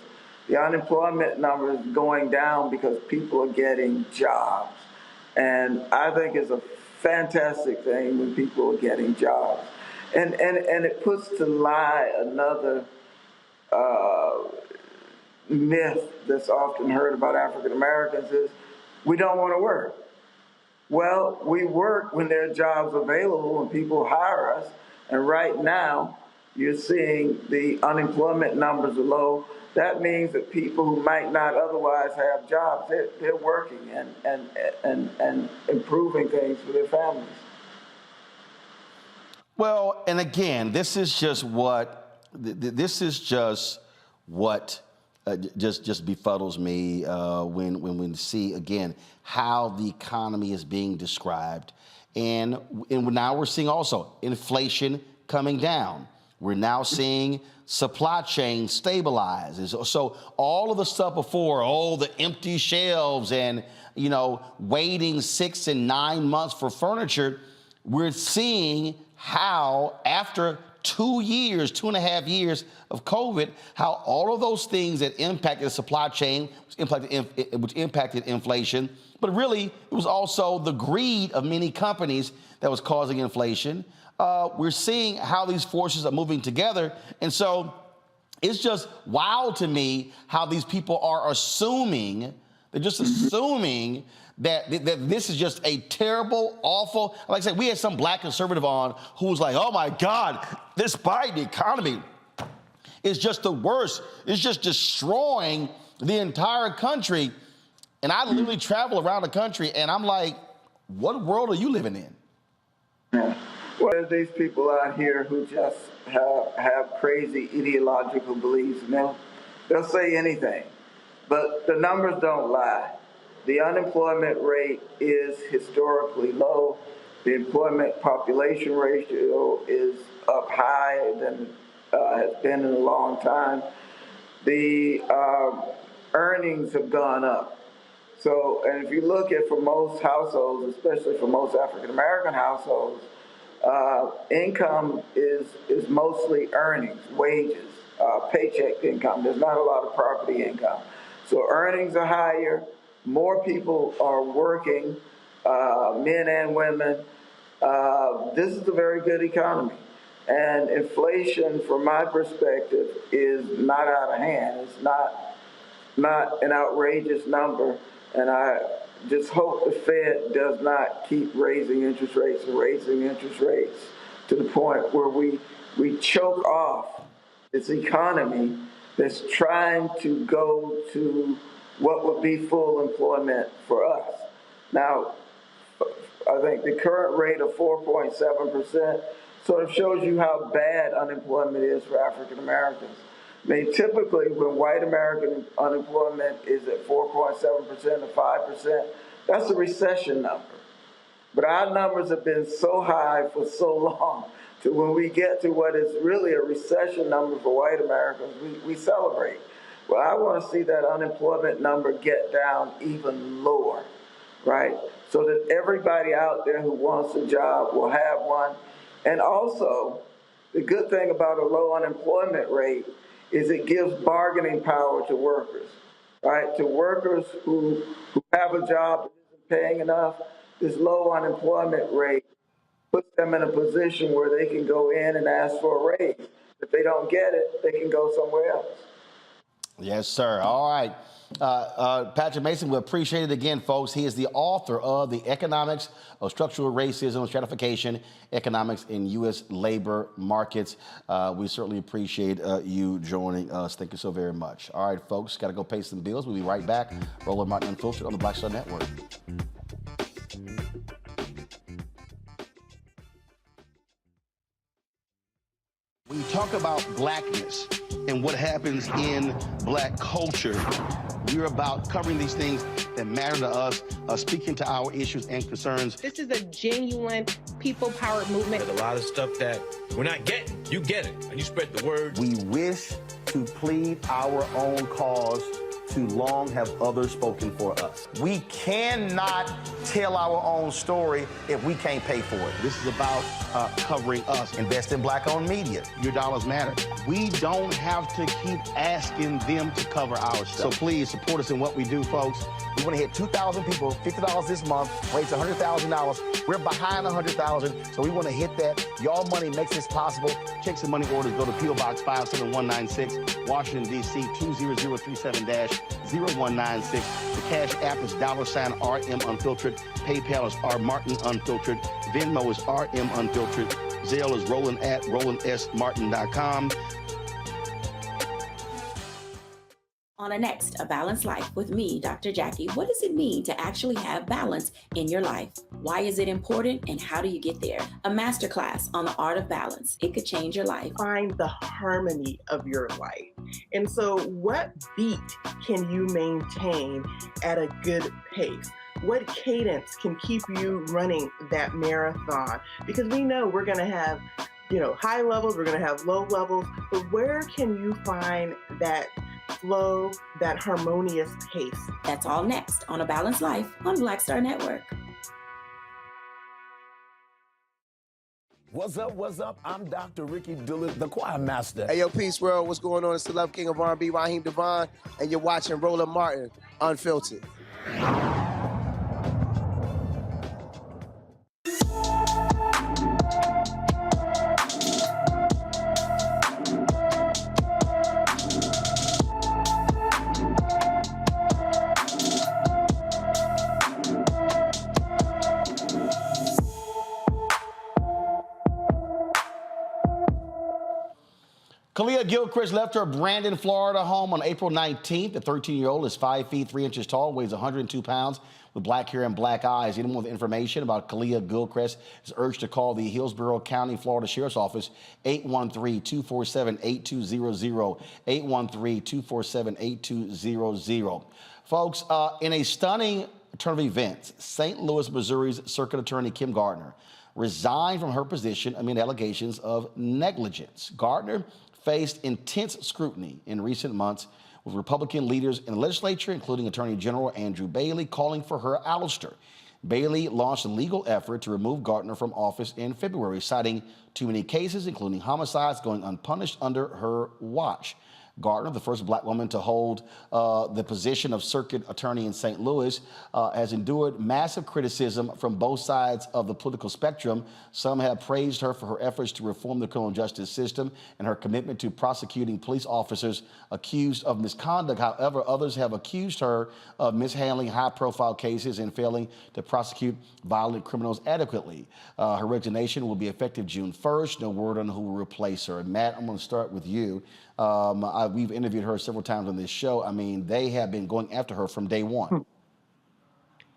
Speaker 3: The unemployment number is going down because people are getting jobs. And I think it's a fantastic thing when people are getting jobs. And it puts to lie another myth that's often heard about African Americans is we don't want to work. Well, we work when there are jobs available and people hire us. And right now, you're seeing the unemployment numbers are low. That means that people who might not otherwise have jobs, they're working and improving things for their families.
Speaker 1: Well, and again, this is just what just befuddles me when we see, again, how the economy is being described. And now we're seeing also inflation coming down. We're now seeing supply chain stabilize. And so all of the stuff before, the empty shelves and, waiting 6 and 9 months for furniture, we're seeing how after 2.5 years of COVID, how all of those things that impacted the supply chain, which impacted inflation, but really it was also the greed of many companies that was causing inflation. We're seeing how these forces are moving together. And so it's just wild to me how these people are assuming, they're just assuming that this is just a terrible, awful, like I said, we had some black conservative on who was like, oh my God, this Biden economy is just the worst. It's just destroying the entire country. And I literally travel around the country and I'm like, what world are you living in?
Speaker 3: Yeah. Well, there's these people out here who just have crazy ideological beliefs, and they'll say anything. But the numbers don't lie. The unemployment rate is historically low. The employment population ratio is up higher than has been in a long time. The earnings have gone up. So, and if you look at for most households, especially for most African American households, income is mostly earnings, wages, paycheck income. There's not a lot of property income. So earnings are higher. More people are working, men and women. This is a very good economy. And inflation, from my perspective, is not out of hand. It's not an outrageous number. And I just hope the Fed does not keep raising interest rates to the point where we choke off this economy that's trying to go to what would be full employment for us. Now, I think the current rate of 4.7% sort of shows you how bad unemployment is for African Americans. I mean, typically when white American unemployment is at 4.7% or 5%, that's a recession number. But our numbers have been so high for so long, to when we get to what is really a recession number for white Americans, we celebrate. Well, I want to see that unemployment number get down even lower, right? So that everybody out there who wants a job will have one. And also, the good thing about a low unemployment rate is it gives bargaining power to workers, right? To workers who have a job that isn't paying enough, this low unemployment rate puts them in a position where they can go in and ask for a raise. If they don't get it, they can go somewhere else.
Speaker 1: Yes, sir. All right. Patrick Mason, we appreciate it again, folks. He is the author of The Economics of Structural Racism and Stratification, Economics in U.S. Labor Markets. We certainly appreciate you joining us. Thank you so very much. All right, folks, got to go pay some bills. We'll be right back. Roland Martin Unfiltered on the Black Star Network. When you talk about blackness and what happens in black culture, we're about covering these things that matter to us, speaking to our issues and concerns.
Speaker 4: This is a genuine people-powered movement.
Speaker 7: There's a lot of stuff that we're not getting. You get it, and you spread the word.
Speaker 1: We wish to plead our own cause. Too long have others spoken for us. We cannot tell our own story if we can't pay for it. This is about covering us. Invest in black-owned media. Your dollars matter. We don't have to keep asking them to cover our stuff. So please support us in what we do, folks. We want to hit 2,000 people, $50 this month, raise $100,000. We're behind $100,000, so we want to hit that. Y'all money makes this possible. Checks and money orders go to P.O. Box 57196, Washington, D.C. 20037-0196. The Cash App is $RM Unfiltered. PayPal is R Martin Unfiltered. Venmo is RM Unfiltered. Zelle is Roland@RolandSMartin.com.
Speaker 21: On a next, A Balanced Life with me, Dr. Jackie. What does it mean to actually have balance in your life? Why is it important and how do you get there? A masterclass on the art of balance. It could change your life.
Speaker 23: Find the harmony of your life. And so what beat can you maintain at a good pace? What cadence can keep you running that marathon? Because we know we're going to have, high levels, we're going to have low levels, but where can you find that flow, that harmonious pace?
Speaker 21: That's all next on A Balanced Life on Black Star Network.
Speaker 24: What's up? I'm Dr. Ricky Dillard, the choir master.
Speaker 26: Hey, yo, Peace World. What's going on? It's the Love King of R&B, Raheem Devon, and you're watching Roland Martin Unfiltered.
Speaker 1: Kalia Gilchrist left her Brandon, Florida home on April 19th. The 13-year-old is 5 feet 3 inches tall, weighs 102 pounds, with black hair and black eyes. Anyone with information about Kalia Gilchrist is urged to call the Hillsborough County, Florida Sheriff's Office, 813-247-8200, 813-247-8200. Folks, in a stunning turn of events, St. Louis, Missouri's Circuit Attorney Kim Gardner resigned from her position amid allegations of negligence. Gardner faced intense scrutiny in recent months, with Republican leaders in the legislature, including Attorney General Andrew Bailey, calling for her ouster. Bailey launched a legal effort to remove Gardner from office in February, citing too many cases, including homicides, going unpunished under her watch. Gardner, the first black woman to hold the position of circuit attorney in St. Louis, has endured massive criticism from both sides of the political spectrum. Some have praised her for her efforts to reform the criminal justice system and her commitment to prosecuting police officers accused of misconduct. However, others have accused her of mishandling high-profile cases and failing to prosecute violent criminals adequately. Her resignation will be effective June 1st. No word on who will replace her. Matt, I'm going to start with you. We've interviewed her several times on this show. I mean, they have been going after her from day one.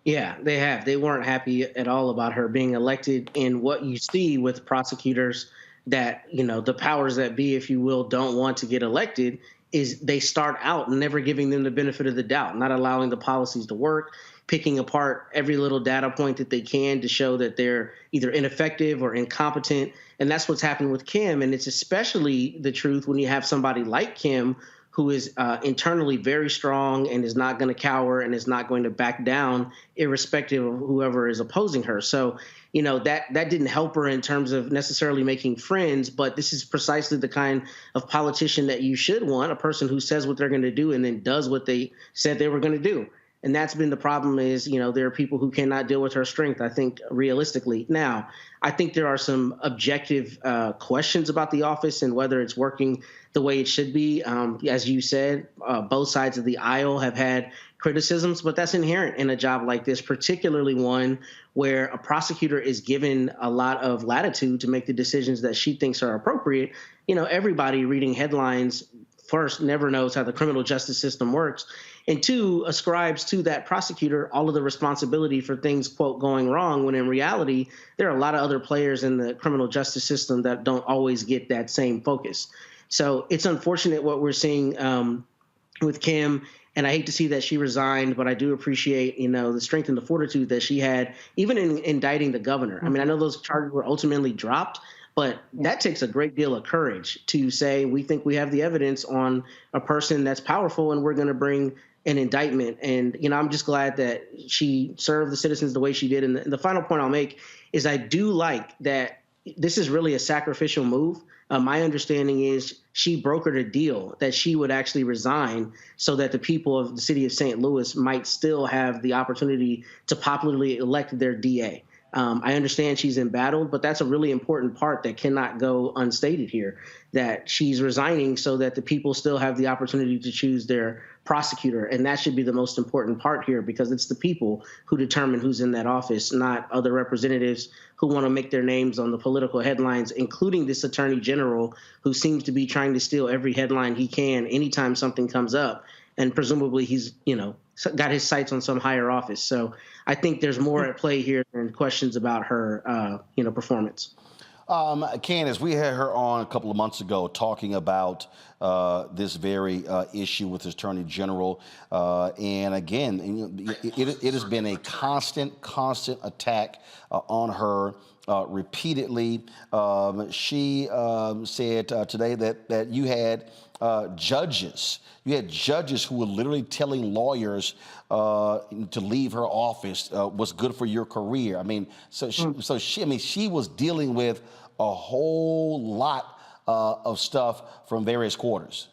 Speaker 16: Yeah, they have. They weren't happy at all about her being elected. And what you see with prosecutors that, you know, the powers that be, if you will, don't want to get elected is they start out never giving them the benefit of the doubt, not allowing the policies to work, picking apart every little data point that they can to show that they're either ineffective or incompetent. And that's what's happened with Kim. And it's especially the truth when you have somebody like Kim, who is internally very strong and is not going to cower and is not going to back down, irrespective of whoever is opposing her. So, you know, that didn't help her in terms of necessarily making friends, but this is precisely the kind of politician that you should want, a person who says what they're going to do and then does what they said they were going to do. And that's been the problem is, you know, there are people who cannot deal with her strength, I think, realistically. Now, I think there are some objective questions about the office and whether it's working the way it should be. As you said, both sides of the aisle have had criticisms, but that's inherent in a job like this, particularly one where a prosecutor is given a lot of latitude to make the decisions that she thinks are appropriate. You know, everybody reading headlines first never knows how the criminal justice system works, and two, ascribes to that prosecutor all of the responsibility for things, quote, going wrong, when in reality, there are a lot of other players in the criminal justice system that don't always get that same focus. So it's unfortunate what we're seeing with Kim, and I hate to see that she resigned, but I do appreciate, you know, the strength and the fortitude that she had, even in indicting the governor. I mean, I know those charges were ultimately dropped, but that takes a great deal of courage to say, we think we have the evidence on a person that's powerful and we're going to bring an indictment. And, you know, I'm just glad that she served the citizens the way she did. And the final point I'll make is I do like that this is really a sacrificial move. My understanding is she brokered a deal that she would actually resign so that the people of the city of St. Louis might still have the opportunity to popularly elect their DA. I understand she's embattled, but that's a really important part that cannot go unstated here, that she's resigning so that the people still have the opportunity to choose their prosecutor. And that should be the most important part here, because it's the people who determine who's in that office, not other representatives who want to make their names on the political headlines, including this attorney general who seems to be trying to steal every headline he can anytime something comes up. And presumably he's, you know, got his sights on some higher office. So I think there's more at play here than questions about her, you know, performance.
Speaker 1: Candace, we had her on a couple of months ago talking about this very issue with the Attorney General. And again, it has been a constant attack on her repeatedly. She said today that you had judges. You had judges who were literally telling lawyers to leave her office was good for your career. I mean, she was dealing with a whole lot of stuff from various quarters.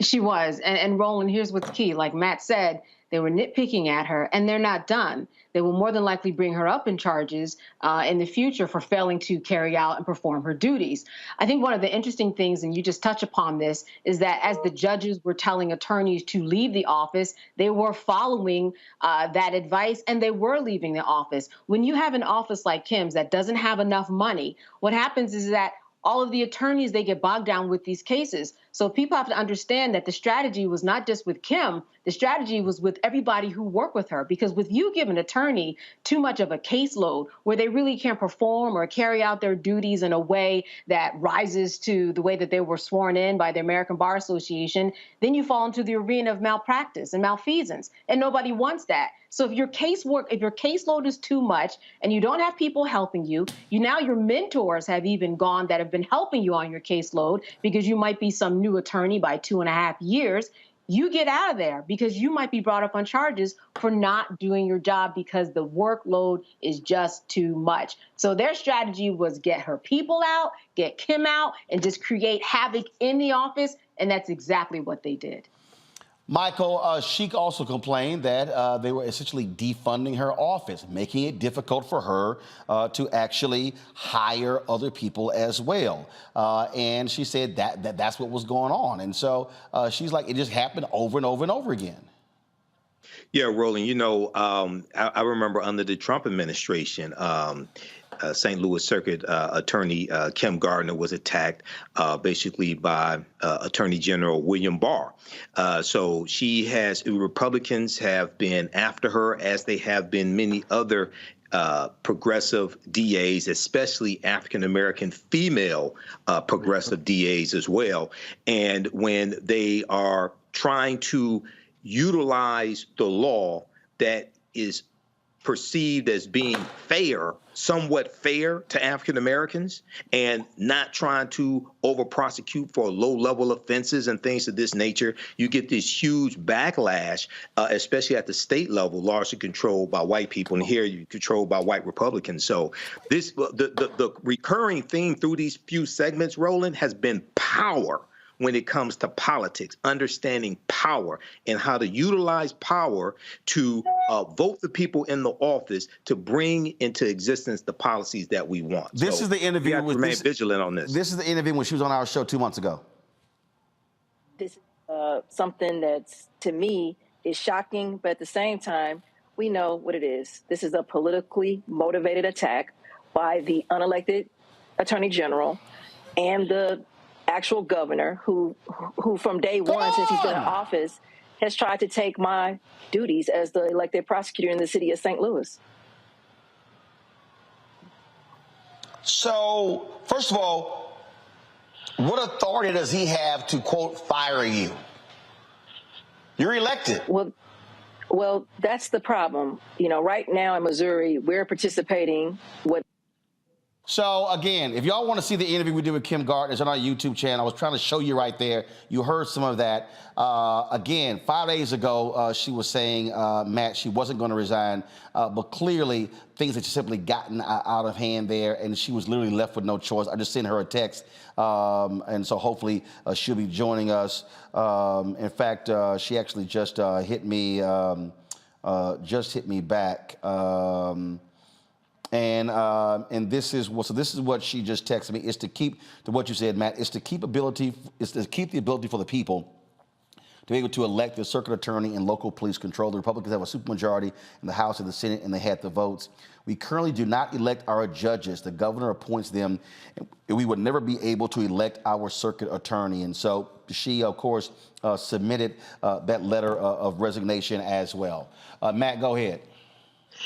Speaker 15: She was. And Roland, here's what's key. Like Matt said, they were nitpicking at her, and they're not done. They will more than likely bring her up in charges in the future for failing to carry out and perform her duties. I think one of the interesting things, and you just touch upon this, is that as the judges were telling attorneys to leave the office, they were following that advice, and they were leaving the office. When you have an office like Kim's that doesn't have enough money, what happens is that all of the attorneys, they get bogged down with these cases. So people have to understand that the strategy was not just with Kim, the strategy was with everybody who worked with her. Because with you give an attorney too much of a caseload where they really can't perform or carry out their duties in a way that rises to the way that they were sworn in by the American Bar Association, then you fall into the arena of malpractice and malfeasance. And nobody wants that. So if your caseload is too much and you don't have people helping you, now your mentors have even gone that have been helping you on your caseload because you might be some new attorney by 2.5 years, you get out of there because you might be brought up on charges for not doing your job because the workload is just too much. So their strategy was get her people out, get Kim out, and just create havoc in the office. And that's exactly what they did.
Speaker 1: Michael, Sheik also complained that they were essentially defunding her office, making it difficult for her to actually hire other people as well. And she said that's what was going on. And so she's like, it just happened over and over and over again.
Speaker 9: Yeah, Roland, you know, I remember under the Trump administration, St. Louis Circuit Attorney Kim Gardner was attacked basically by Attorney General William Barr. So Republicans have been after her, as they have been many other progressive DAs, especially African-American female progressive DAs as well. And when they are trying to utilize the law that is perceived as being fair, somewhat fair to African Americans, and not trying to over prosecute for low-level offenses and things of this nature, you get this huge backlash, especially at the state level, largely controlled by white people, and here you're controlled by white Republicans. So the recurring theme through these few segments, Roland, has been power. When it comes to politics, understanding power and how to utilize power to vote the people in the office to bring into existence the policies that we want.
Speaker 1: This is the interview.
Speaker 9: We have to remain vigilant on this.
Speaker 1: This is the interview when she was on our show 2 months ago.
Speaker 5: This is something that's, to me, is shocking, but at the same time, we know what it is. This is a politically motivated attack by the unelected Attorney General and the actual governor who from day one since he's been in office has tried to take my duties as the elected prosecutor in the city of St. Louis.
Speaker 1: So, first of all, what authority does he have to, quote, fire you? You're elected.
Speaker 5: Well, that's the problem. You know, right now in Missouri, we're participating with.
Speaker 1: So, again, if y'all want to see the interview we did with Kim Gardner, it's on our YouTube channel. I was trying to show you right there. You heard some of that. Again, 5 days ago, she was saying, Matt, she wasn't going to resign. But clearly, things had simply gotten out of hand there, and she was literally left with no choice. I just sent her a text, and so hopefully she'll be joining us. In fact, she actually just hit me back. And this is what she just texted me. Is to keep, to what you said, Matt, is to keep the ability for the people to be able to elect the circuit attorney and local police control. The Republicans have a supermajority in the House and the Senate, and they had the votes. We currently do not elect our judges. The governor appoints them, and we would never be able to elect our circuit attorney. And so she, of course, submitted that letter of resignation as well. Matt, go ahead.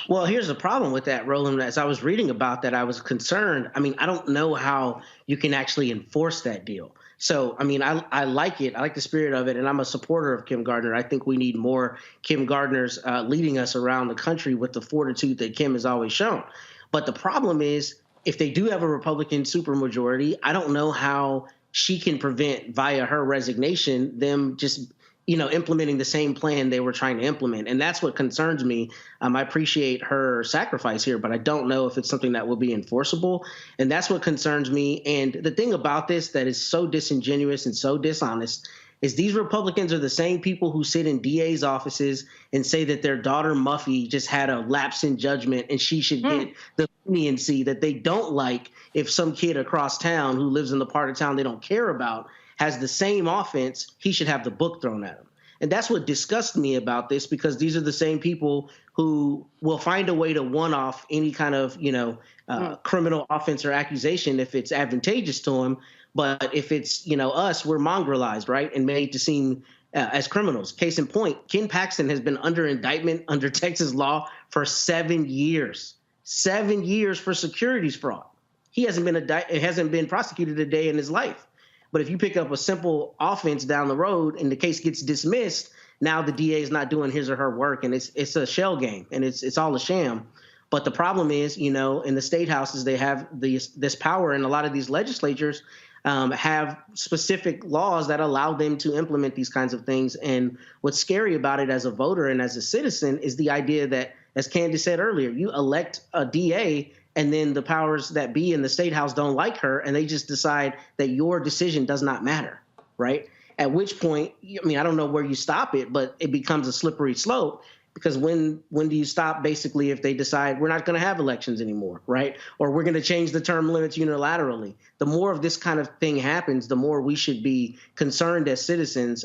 Speaker 16: Well, here's the problem with that, Roland. As I was reading about that, I was concerned. I mean, I don't know how you can actually enforce that deal. So, I mean, I like it. I like the spirit of it, and I'm a supporter of Kim Gardner. I think we need more Kim Gardners leading us around the country with the fortitude that Kim has always shown. But the problem is, if they do have a Republican supermajority, I don't know how she can prevent, via her resignation, them just implementing the same plan they were trying to implement. And that's what concerns me. I appreciate her sacrifice here, but I don't know if it's something that will be enforceable. And that's what concerns me. And the thing about this that is so disingenuous and so dishonest is these Republicans are the same people who sit in DA's offices and say that their daughter Muffy just had a lapse in judgment and she should get the leniency that they don't like if some kid across town who lives in the part of town they don't care about has the same offense, he should have the book thrown at him. And that's what disgusts me about this, because these are the same people who will find a way to one-off any kind of, criminal offense or accusation if it's advantageous to them. But if it's, us, we're mongrelized, right, and made to seem as criminals. Case in point, Ken Paxton has been under indictment under Texas law for 7 years. 7 years for securities fraud. He hasn't been prosecuted a day in his life. But if you pick up a simple offense down the road and the case gets dismissed, now the DA is not doing his or her work, and it's a shell game, and it's all a sham. But the problem is, in the state houses, they have this power, and a lot of these legislatures have specific laws that allow them to implement these kinds of things. And what's scary about it as a voter and as a citizen is the idea that, as Candace said earlier, you elect a DA and then the powers that be in the state house don't like her, and they just decide that your decision does not matter, right? At which point, I don't know where you stop it, but it becomes a slippery slope, because when do you stop, basically, if they decide we're not going to have elections anymore, right? Or we're going to change the term limits unilaterally. The more of this kind of thing happens, the more we should be concerned as citizens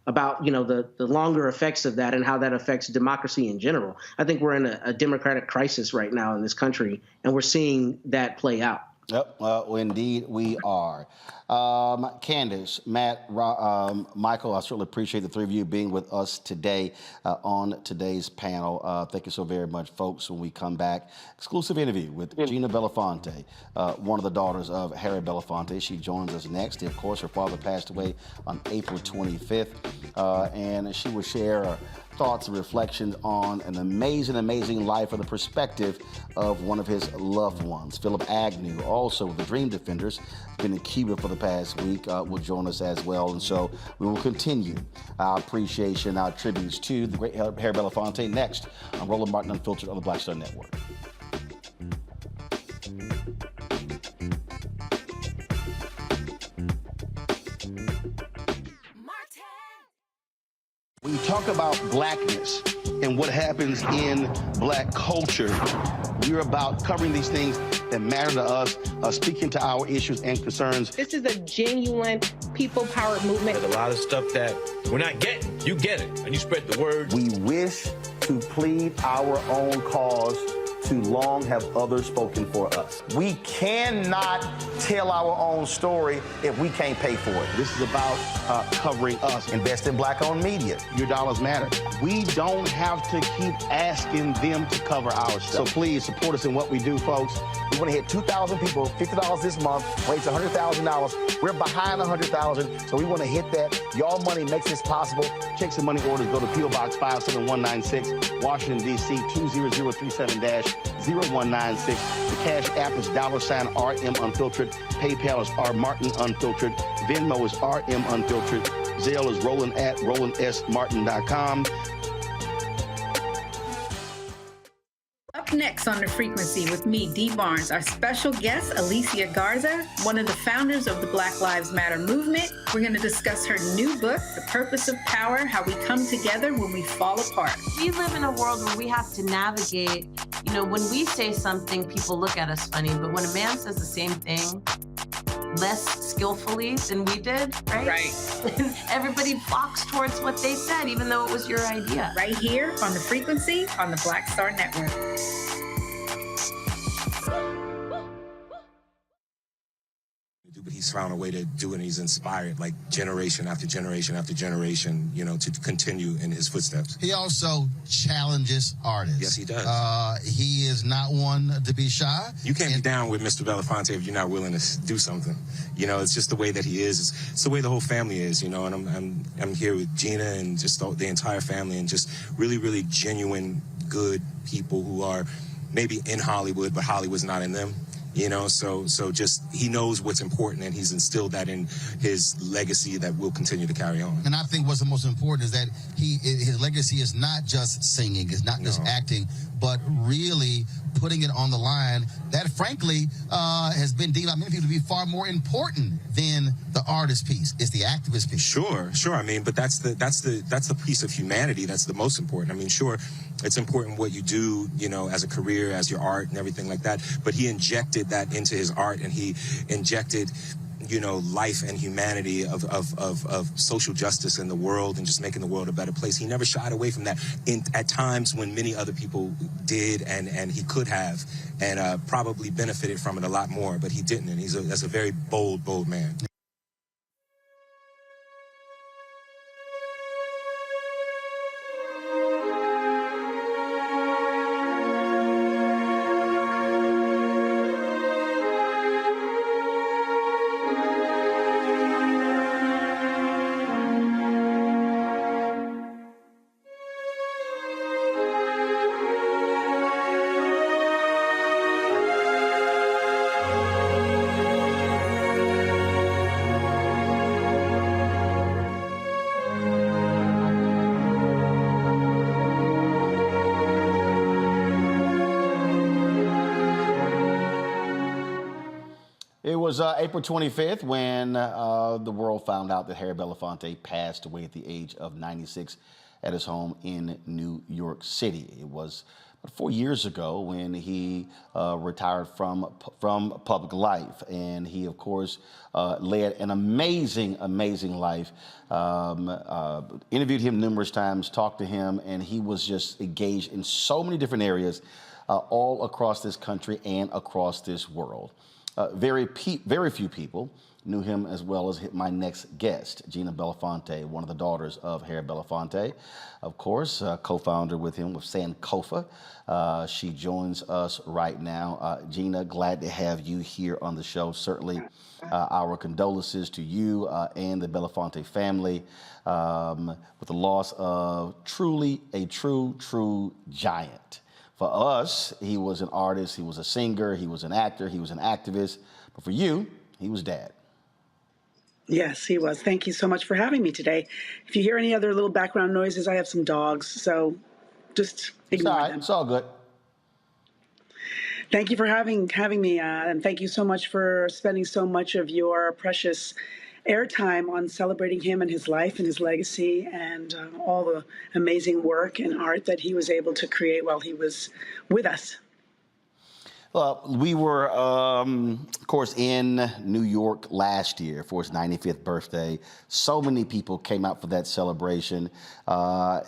Speaker 16: about, the longer effects of that and how that affects democracy in general. I think we're in a democratic crisis right now in this country, and we're seeing that play out.
Speaker 1: Yep, well, indeed we are. Candace, Matt, Michael, I certainly appreciate the three of you being with us today on today's panel. Thank you so very much, folks. When we come back, exclusive interview with Gina Belafonte, one of the daughters of Harry Belafonte. She joins us next. Of course, her father passed away on April 25th, and she will share thoughts and reflections on an amazing life from the perspective of one of his loved ones. Philip Agnew, also the Dream Defenders, been in Cuba for the past week, will join us as well. And so we will continue our appreciation, our tributes to the great Harry Belafonte next on Roland Martin Unfiltered on the Black Star Network. When you talk about blackness and what happens in black culture, we're about covering these things that matter to us, speaking to our issues and concerns.
Speaker 4: This is a genuine people-powered movement.
Speaker 7: There's a lot of stuff that we're not getting. You get it, and you spread the word.
Speaker 1: We wish to plead our own cause. Too long have others spoken for us. We cannot tell our own story if we can't pay for it. This is about covering us. Invest in black-owned media. Your dollars matter. We don't have to keep asking them to cover our stuff. So please support us in what we do, folks. We want to hit 2,000 people, $50 this month, raise $100,000. We're behind 100,000, so we want to hit that. Y'all money makes this possible. Check some money orders. Go to P.O. Box 57196, Washington, D.C. 20037-0196. The Cash App is $RM Unfiltered. PayPal is R Martin Unfiltered. Venmo is RM Unfiltered. Zelle is Roland at RolandSMartin.com.
Speaker 6: Up next on The Frequency with me, Dee Barnes, our special guest, Alicia Garza, one of the founders of the Black Lives Matter movement. We're going to discuss her new book, The Purpose of Power, How We Come Together When We Fall Apart.
Speaker 8: We live in a world where we have to navigate, when we say something, people look at us funny, but when a man says the same thing less skillfully than we did, right? Right. Everybody flocks towards what they said, even though it was your idea.
Speaker 6: Right here on The Frequency on the Black Star Network.
Speaker 10: But he's found a way to do it, and he's inspired like generation after generation after generation, to continue in his footsteps.
Speaker 12: He also challenges artists.
Speaker 10: Yes, he does.
Speaker 12: He is not one to be shy.
Speaker 10: You can't be down with Mr. Belafonte if you're not willing to do something. It's just the way that he is. It's the way the whole family is, and I'm here with Gina and just the entire family, and just really, really genuine, good people who are maybe in Hollywood, but Hollywood's not in them. So just he knows what's important, and he's instilled that in his legacy that will continue to carry on.
Speaker 12: And I think what's the most important is that his legacy is not just singing, it's not just acting, but really putting it on the line that, frankly, has been deemed by many people to be far more important than the artist piece. It's the activist piece.
Speaker 10: Sure. But that's the piece of humanity that's the most important. Sure, it's important what you do, as a career, as your art and everything like that. But he injected that into his art, and he injected life and humanity of social justice in the world and just making the world a better place. He never shied away from that at times when many other people did, and he could have, and probably benefited from it a lot more, but he didn't, and that's a very bold man.
Speaker 1: It was April 25th when the world found out that Harry Belafonte passed away at the age of 96 at his home in New York City. It was 4 years ago when he retired from public life, and he, of course, led an amazing life. Interviewed him numerous times, talked to him, and he was just engaged in so many different areas all across this country and across this world. Very few people knew him as well as my next guest, Gina Belafonte, one of the daughters of Harry Belafonte, of course, co-founder with him with Sankofa. She joins us right now. Gina, glad to have you here on the show. Certainly our condolences to you and the Belafonte family with the loss of truly a true giant. For us, he was an artist, he was a singer, he was an actor, he was an activist. But for you, he was dad.
Speaker 13: Yes, he was. Thank you so much for having me today. If you hear any other little background noises, I have some dogs, so just ignore them.
Speaker 1: It's all good.
Speaker 13: Thank you for having me, and thank you so much for spending so much of your precious airtime on celebrating him and his life and his legacy and all the amazing work and art that he was able to create while he was with us.
Speaker 1: Well, we were, of course, in New York last year for his 95th birthday. So many people came out for that celebration.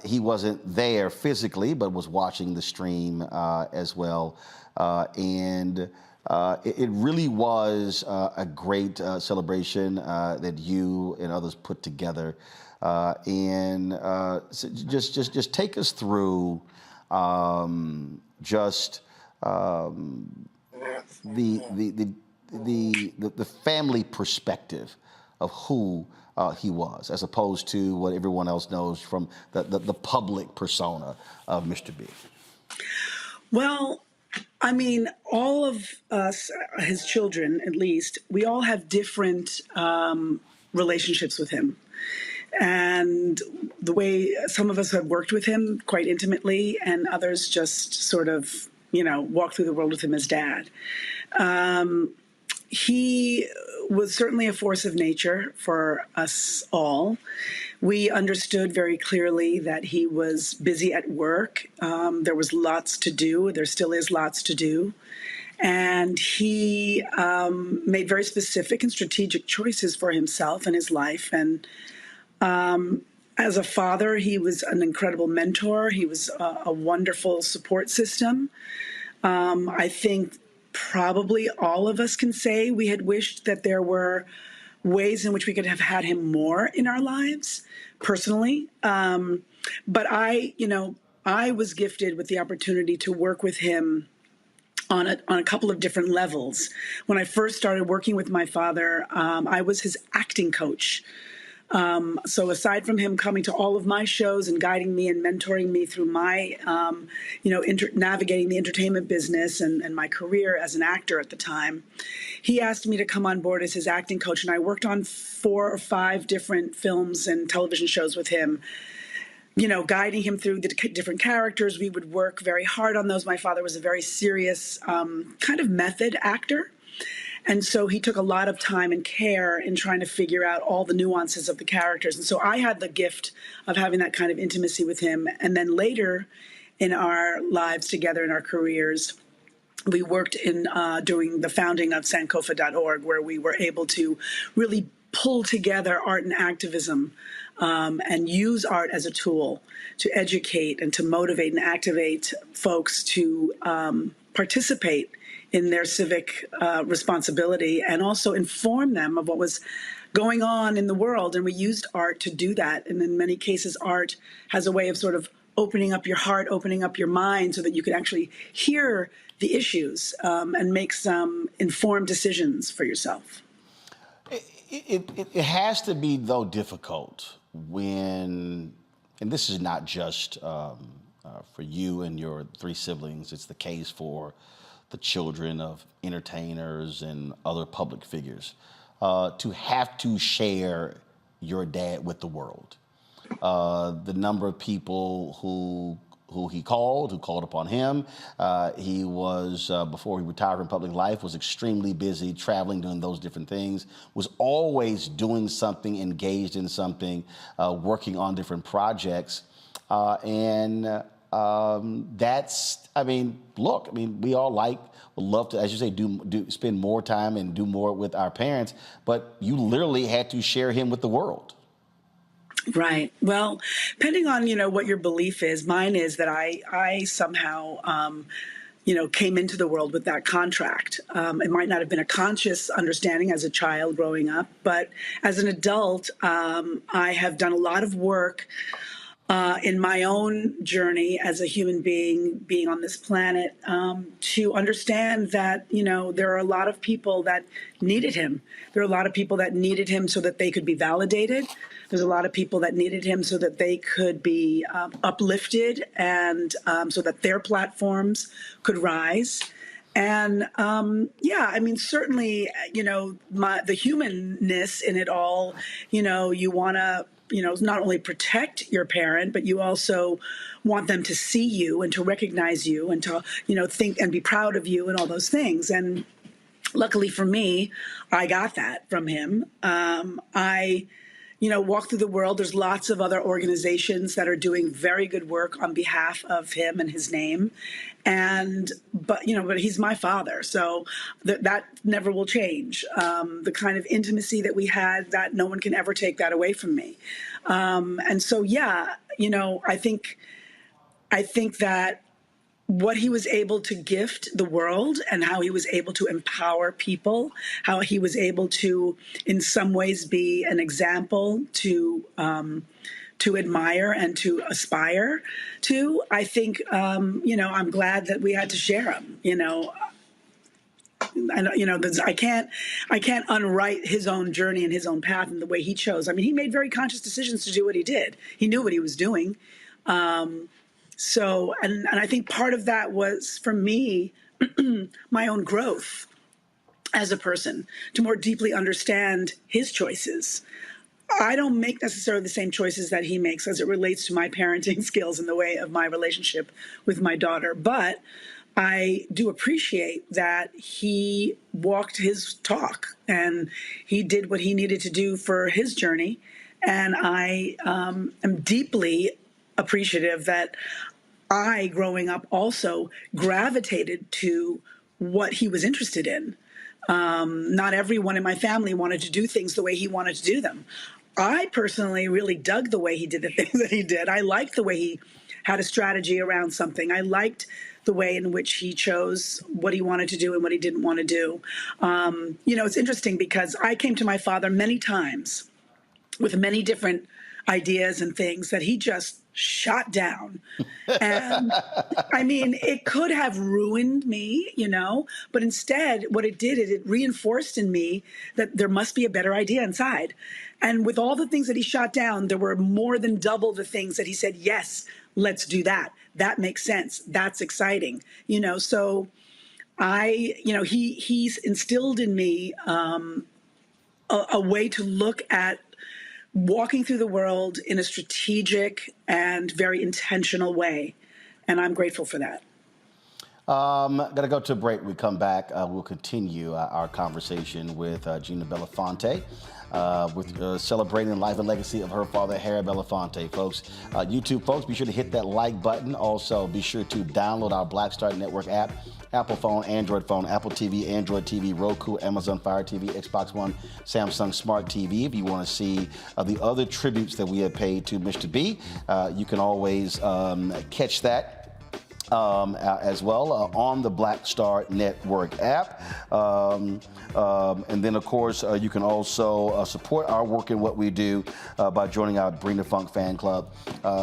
Speaker 1: He wasn't there physically, but was watching the stream as well. It really was a great celebration that you and others put together. Just take us through the family perspective of who he was, as opposed to what everyone else knows from the public persona of Mr. B.
Speaker 13: Well, I mean, all of us, his children at least, we all have different relationships with him. And the way some of us have worked with him quite intimately, and others just sort of, walk through the world with him as dad. He was certainly a force of nature for us all. We understood very clearly that he was busy at work. There was lots to do. There still is lots to do. And he made very specific and strategic choices for himself and his life. And as a father, he was an incredible mentor. He was a wonderful support system. I think probably all of us can say we had wished that there were ways in which we could have had him more in our lives personally. But I was gifted with the opportunity to work with him on a couple of different levels. When I first started working with my father, I was his acting coach. So aside from him coming to all of my shows and guiding me and mentoring me through my, navigating the entertainment business and my career as an actor at the time, he asked me to come on board as his acting coach. And I worked on 4 or 5 different films and television shows with him, guiding him through the different characters. We would work very hard on those. My father was a very serious kind of method actor. And so he took a lot of time and care in trying to figure out all the nuances of the characters. And so I had the gift of having that kind of intimacy with him. And then later in our lives together, in our careers, we worked in during the founding of Sankofa.org, where we were able to really pull together art and activism and use art as a tool to educate and to motivate and activate folks to participate in their civic responsibility and also inform them of what was going on in the world. And we used art to do that. And in many cases, art has a way of sort of opening up your heart, opening up your mind so that you can actually hear the issues and make some informed decisions for yourself.
Speaker 1: It has to be, though, difficult when, and this is not just for you and your 3 siblings, it's the case for the children of entertainers and other public figures, to have to share your dad with the world. The number of people who he called, who called upon him. He was, before he retired from public life, was extremely busy traveling, doing those different things, was always doing something, engaged in something, working on different projects. That's, I mean, look, I mean, we all would love to, as you say, spend more time and do more with our parents, but you literally had to share him with the world.
Speaker 13: Right. Well, depending on, what your belief is, mine is that I somehow, came into the world with that contract. It might not have been a conscious understanding as a child growing up, but as an adult, I have done a lot of work in my own journey as a human being on this planet, to understand that, there are a lot of people that needed him. There are a lot of people that needed him so that they could be validated. There's a lot of people that needed him so that they could be uplifted and so that their platforms could rise. And certainly, the humanness in it all, you want to, not only protect your parent, but you also want them to see you and to recognize you and to, think and be proud of you and all those things. And luckily for me, I got that from him. I walk through the world. There's lots of other organizations that are doing very good work on behalf of him and his name. But he's my father. So that never will change. The kind of intimacy that we had, that no one can ever take that away from me. I think that what he was able to gift the world and how he was able to empower people, how he was able to, in some ways, be an example to admire and to aspire to. I think, I'm glad that we had to share him. I can't unwrite his own journey and his own path and the way he chose. I mean, he made very conscious decisions to do what he did. He knew what he was doing. So I think part of that was, for me, my own growth as a person, to more deeply understand his choices. I don't make necessarily the same choices that he makes as it relates to my parenting skills and the way of my relationship with my daughter. But I do appreciate that he walked his talk and he did what he needed to do for his journey. And I am deeply appreciative that I, growing up, also gravitated to what he was interested in. Not everyone in my family wanted to do things the way he wanted to do them. I personally really dug the way he did the things that he did. I liked the way he had a strategy around something. I liked the way in which he chose what he wanted to do and what he didn't want to do. It's interesting because I came to my father many times with many different ideas and things that he just shot down. And I mean, it could have ruined me, but instead what it did is it reinforced in me that there must be a better idea inside. And with all the things that he shot down, there were more than double the things that he said, yes, let's do that. That makes sense. That's exciting. So he's instilled in me a way to look at walking through the world in a strategic and very intentional way. And I'm grateful for that.
Speaker 1: Got to go to a break. We come back. We'll continue our conversation with Gina Belafonte. With celebrating the life and legacy of her father, Harry Belafonte, folks. YouTube folks, be sure to hit that like button. Also, be sure to download our Black Star Network app. Apple phone, Android phone, Apple TV, Android TV, Roku, Amazon Fire TV, Xbox One, Samsung Smart TV. If you want to see the other tributes that we have paid to Mr. B, you can always catch that. As well on the Black Star Network app. And then, of course, you can also support our work in what we do by joining our Bring the Funk fan club.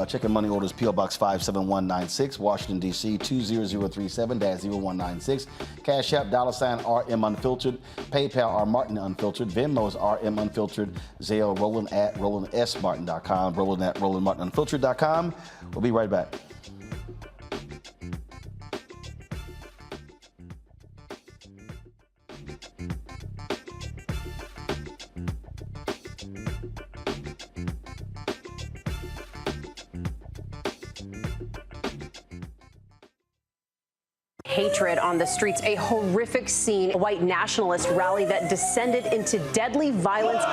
Speaker 1: Checking money orders, P.O. Box 57196, Washington, D.C. 20037-0196. Cash App, $RM Unfiltered. PayPal, R Martin Unfiltered. Venmo is RM Unfiltered. Zelle, Roland at RolandSMartin.com. Roland at RolandMartinUnfiltered.com. We'll be right back.
Speaker 14: Hatred on the streets, a horrific scene, a white nationalist rally that descended into deadly violence.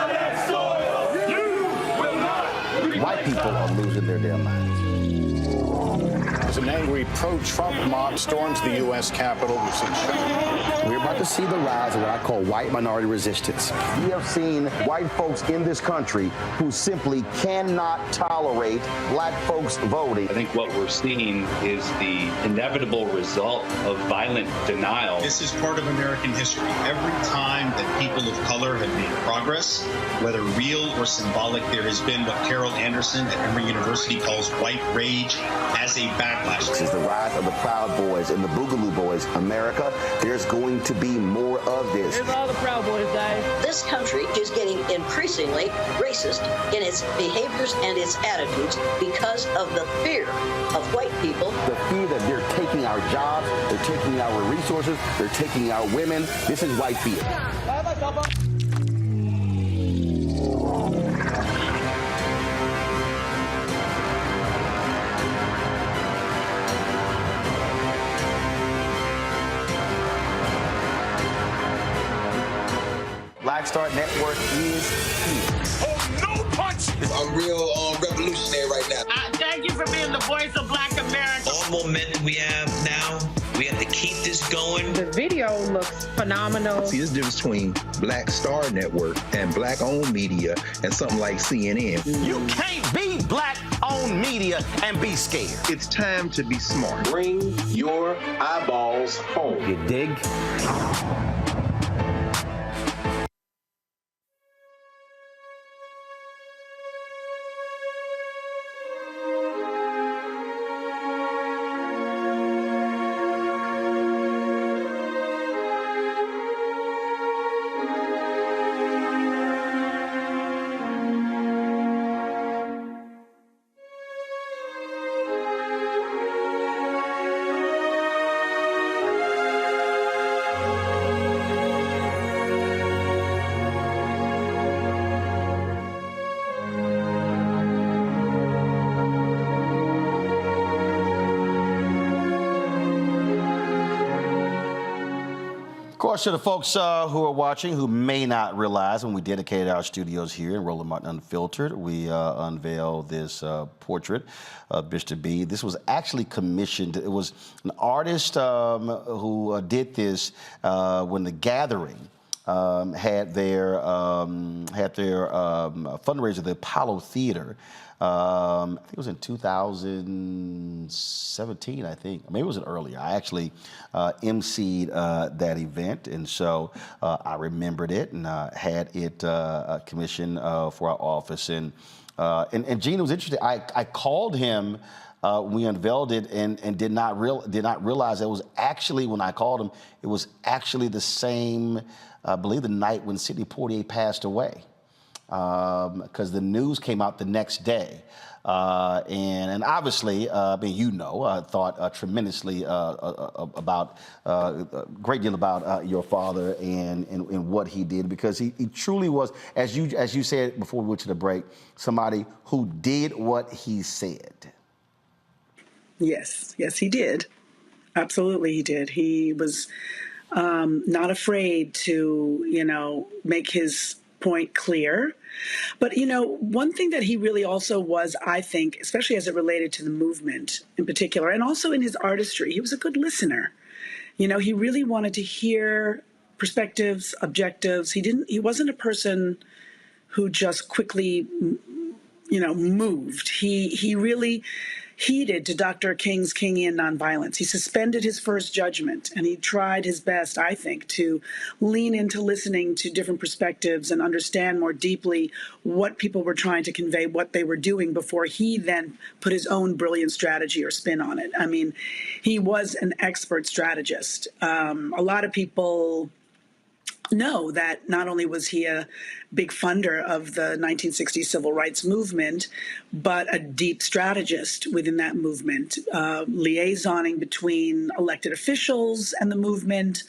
Speaker 1: White people are losing their damn minds.
Speaker 17: As an angry pro-Trump mob storms the U.S. Capitol, we've seen
Speaker 1: We're about to see the rise of what I call white minority resistance. We have seen white folks in this country who simply cannot tolerate black folks voting.
Speaker 18: I think what we're seeing is the inevitable result of violent denial.
Speaker 19: This is part of American history. Every time that people of color have made progress, whether real or symbolic, there has been what Carol Anderson at Emory University calls white rage as a backlash.
Speaker 1: This is the rise of the Proud Boys and the Boogaloo Boys. America, there's going to be more of this.
Speaker 20: Here's all the Proud Boys, guys.
Speaker 22: This country is getting increasingly racist in its behaviors and its attitudes because of the fear of white people.
Speaker 1: The fear that they're taking our jobs, they're taking our resources, they're taking our women. This is white fear. Black Star Network is here.
Speaker 27: Oh, no punch!
Speaker 28: I'm real revolutionary right now.
Speaker 27: Thank you for being the voice of Black America.
Speaker 29: All momentum we have now, we have to keep this going.
Speaker 4: The video looks phenomenal.
Speaker 28: See, this difference between Black Star Network and black-owned media and something like CNN.
Speaker 1: You can't be black-owned media and be scared.
Speaker 28: It's time to be smart.
Speaker 29: Bring your eyeballs home.
Speaker 1: You dig? Of course, to the folks who are watching who may not realize, when we dedicated our studios here in Roland Martin Unfiltered, we unveiled this portrait of Mr. B. This was actually commissioned. It was an artist who did this when The Gathering had their fundraiser, the Apollo Theater. I think it was in 2017, I think. Maybe it was earlier. I actually emceed that event, and so I remembered it and had it commissioned for our office. And Gina was interested. I called him when we unveiled it and did not realize it was actually, when I called him, it was actually the same, I believe, the night when Sidney Poitier passed away. Because the news came out the next day. And obviously, thought tremendously about, a great deal about your father and what he did, because he truly was, as you said before we went to the break, somebody who did what he said.
Speaker 13: Yes, he did. Absolutely, he did. He was not afraid to, make his point clear. But, one thing that he really also was, I think, especially as it related to the movement in particular, and also in his artistry, he was a good listener. He really wanted to hear perspectives, objectives. He wasn't a person who just quickly, moved. He really heeded to Dr. King's Kingian nonviolence. He suspended his first judgment, and he tried his best, I think, to lean into listening to different perspectives and understand more deeply what people were trying to convey, what they were doing, before he then put his own brilliant strategy or spin on it. I mean, he was an expert strategist. A lot of people know that not only was he a big funder of the 1960s civil rights movement, but a deep strategist within that movement, liaisoning between elected officials and the movement,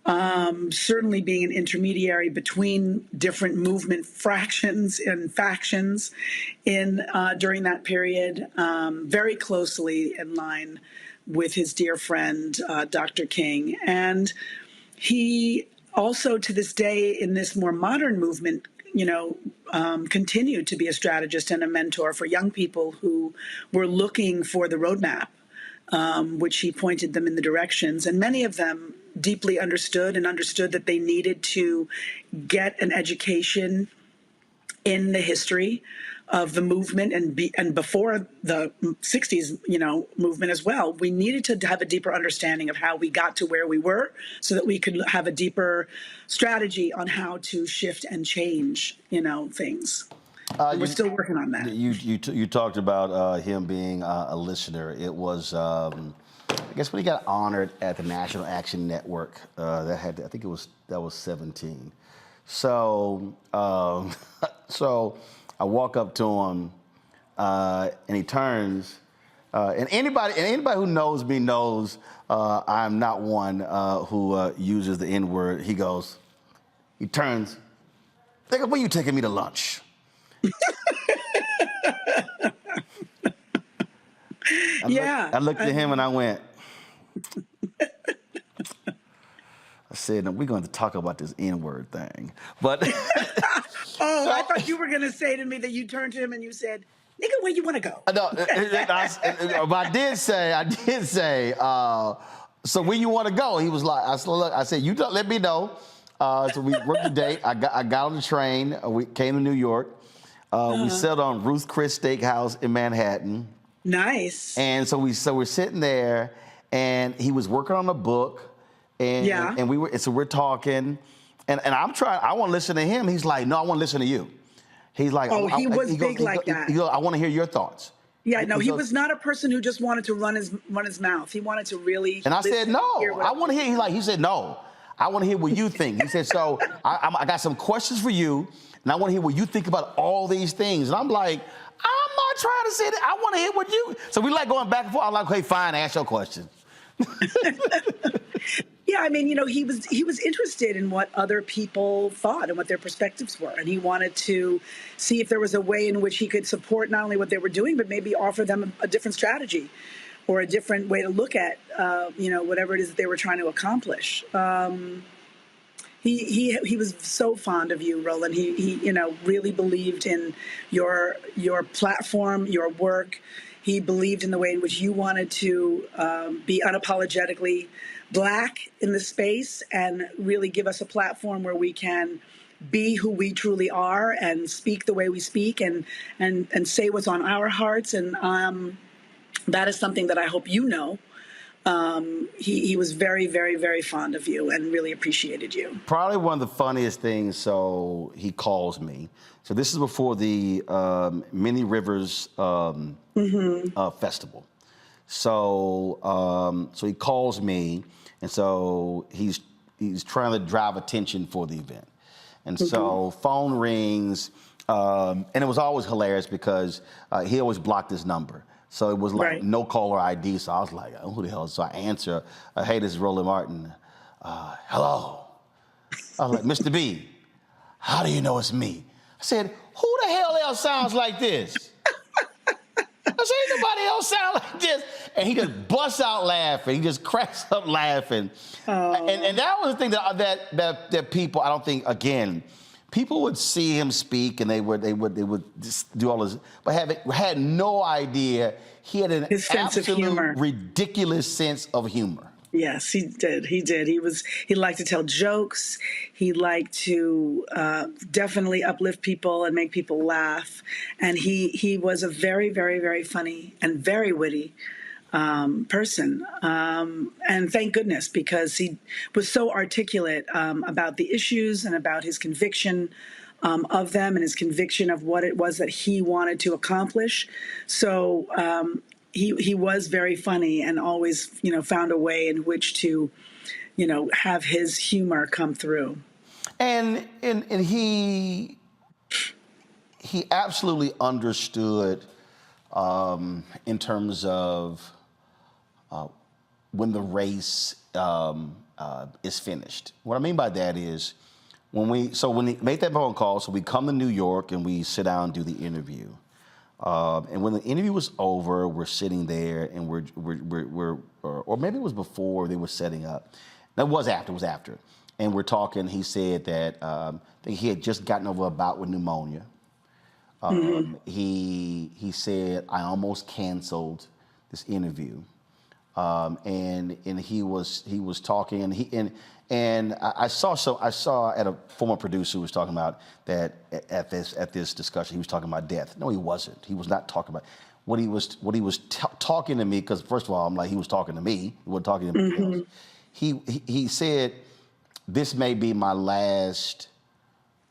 Speaker 13: certainly being an intermediary between different movement fractions and factions during that period, very closely in line with his dear friend, Dr. King. And he also, to this day, in this more modern movement, continued to be a strategist and a mentor for young people who were looking for the roadmap, which he pointed them in the directions. And many of them deeply understood that they needed to get an education in the history of the movement and before the 60s, movement as well. We needed to have a deeper understanding of how we got to where we were so that we could have a deeper strategy on how to shift and change, things. We're still working on that.
Speaker 1: You talked about him being a listener. It was, I guess, when he got honored at the National Action Network, that was 17. So, I walk up to him, and he turns, and anybody who knows me knows I'm not one who uses the N-word. He turns, "Nigga, when you taking me to lunch?" I looked at him and I went, I said, "No, we're going to talk about this N-word thing." But
Speaker 13: I thought you were going to say to me that you turned to him and you said, "Nigga, where you want to go?"
Speaker 1: No, but I did say, so where you want to go? He was like, I said, you don't let me know. So we worked the date. I got on the train. We came to New York. We settled on Ruth Chris Steakhouse in Manhattan.
Speaker 13: Nice.
Speaker 1: And so we're sitting there, and he was working on a book, and we're talking, and I want to listen to him. He's like, "No, I want to listen to you." He's like,
Speaker 13: he was big like that.
Speaker 1: I want to hear your thoughts.
Speaker 13: Yeah, no, he was not a person who just wanted to run his mouth. He wanted to really.
Speaker 1: And I said, "No, I want to hear." He said, "No, I want to hear what you think." He said, "So I got some questions for you, and I want to hear what you think about all these things." And I'm like, "I'm not trying to say that. I want to hear what you." So we like going back and forth. I'm like, "Okay, fine, ask your question."
Speaker 13: Yeah, I mean, he was interested in what other people thought and what their perspectives were, and he wanted to see if there was a way in which he could support not only what they were doing, but maybe offer them a different strategy or a different way to look at, whatever it is that they were trying to accomplish. He was so fond of you, Roland. He really believed in your platform, your work. He believed in the way in which you wanted to be unapologetically Black in the space and really give us a platform where we can be who we truly are and speak the way we speak and say what's on our hearts. And that is something that I hope you know. He was very, very, very fond of you and really appreciated you.
Speaker 1: Probably one of the funniest things, so he calls me. So this is before the Many Rivers Festival. So he calls me, and so he's trying to drive attention for the event. And so phone rings, and it was always hilarious because he always blocked his number. So it was like no caller ID. So I was like, "Oh, who the hell?" So I answer, "Hey, this is Roland Martin. Hello." I was like, "Mr. B, how do you know it's me?" I said, "Who the hell else sounds like this?" I said, "Ain't nobody else sound like this." And he just busts out laughing. He just cracks up laughing. And that was the thing that people, I don't think, again, people would see him speak and they would just do all this, but had no idea he had an absolute ridiculous sense of humor.
Speaker 13: Yes, he did. He did. He liked to tell jokes. He liked to definitely uplift people and make people laugh. And he was a very, very, very funny and very witty person. And thank goodness, because he was so articulate about the issues and about his conviction of them and his conviction of what it was that he wanted to accomplish. So he was very funny and always, found a way in which to, have his humor come through.
Speaker 1: And he absolutely understood in terms of when the race is finished. What I mean by that is when he made that phone call, so we come to New York and we sit down and do the interview. And when the interview was over, we're sitting there and or maybe it was before they were setting up. That was after. It was after. And we're talking. He said that he had just gotten over a bout with pneumonia. He said, I almost canceled this interview. And he was talking and I saw at a former producer who was talking about that at this discussion he was talking about death. No, he wasn't. He was not talking about what he was talking to me, because first of all I'm like, he was talking to me. He wasn't talking to anybody else. He said, this may be my last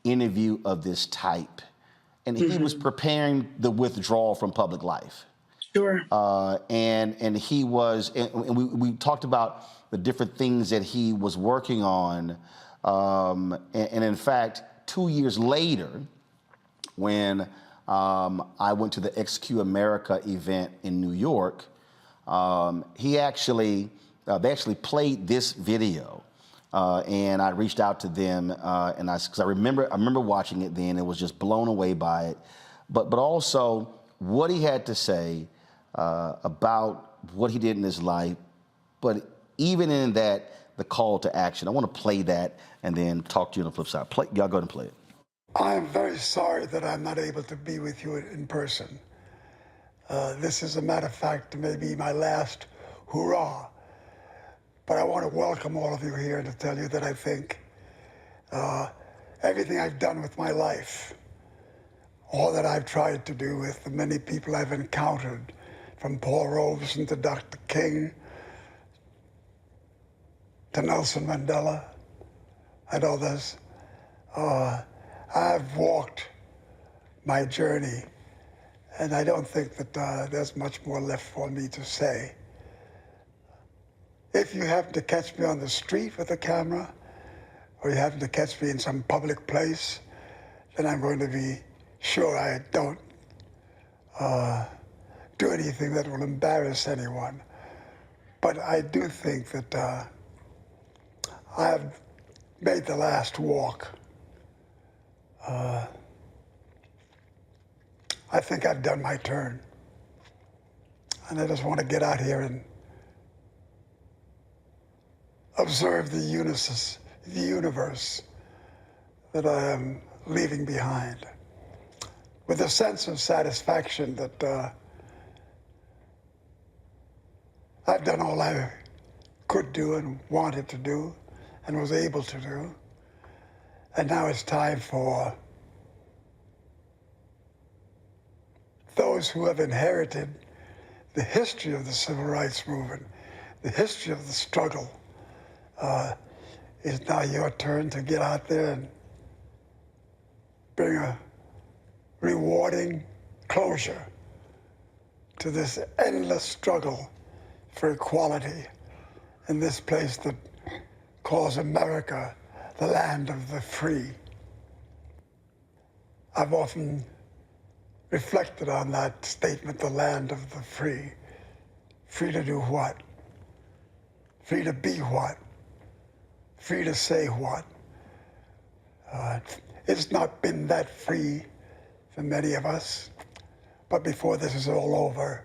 Speaker 1: interview of this type, and he was preparing the withdrawal from public life.
Speaker 13: Sure.
Speaker 1: And he was, and we talked about the different things that he was working on. And in fact, 2 years later, when I went to the XQ America event in New York, they actually played this video. And I reached out to them, because I remember watching it then and was just blown away by it. But also what he had to say about what he did in his life, but even in that, the call to action. I want to play that and then talk to you on the flip side. Y'all go ahead and play it.
Speaker 2: I'm very sorry that I'm not able to be with you in person. This, as a matter of fact, may be my last hurrah. But I want to welcome all of you here to tell you that I think everything I've done with my life, all that I've tried to do with the many people I've encountered, from Paul Robeson to Dr. King, to Nelson Mandela and others, I've walked my journey, and I don't think that there's much more left for me to say. If you happen to catch me on the street with a camera, or you happen to catch me in some public place, then I'm going to be sure I don't do anything that will embarrass anyone. But I do think that I've made the last walk. I think I've done my turn. And I just want to get out here and observe the universe that I am leaving behind, with a sense of satisfaction that I've done all I could do and wanted to do and was able to do. And now it's time for those who have inherited the history of the civil rights movement, the history of the struggle. It's now your turn to get out there and bring a rewarding closure to this endless struggle for equality in this place that calls America the land of the free. I've often reflected on that statement, the land of the free. Free to do what? Free to be what? Free to say what? It's not been that free for many of us, but before this is all over,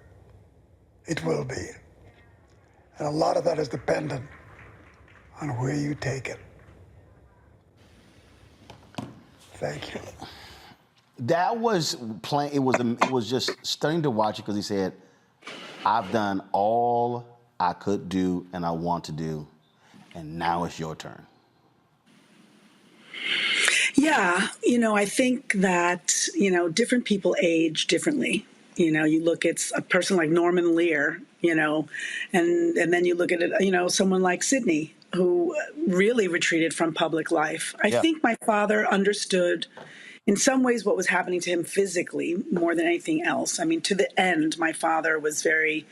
Speaker 2: it will be. And a lot of that is dependent on where you take it. Thank you.
Speaker 1: That was playing. It was just stunning to watch it because he said, "I've done all I could do and I want to do, and now it's your turn."
Speaker 13: Yeah, I think that, different people age differently. You look at a person like Norman Lear, and then you look at it, someone like Sidney, who really retreated from public life. I think my father understood in some ways what was happening to him physically more than anything else. I mean, to the end, my father was very,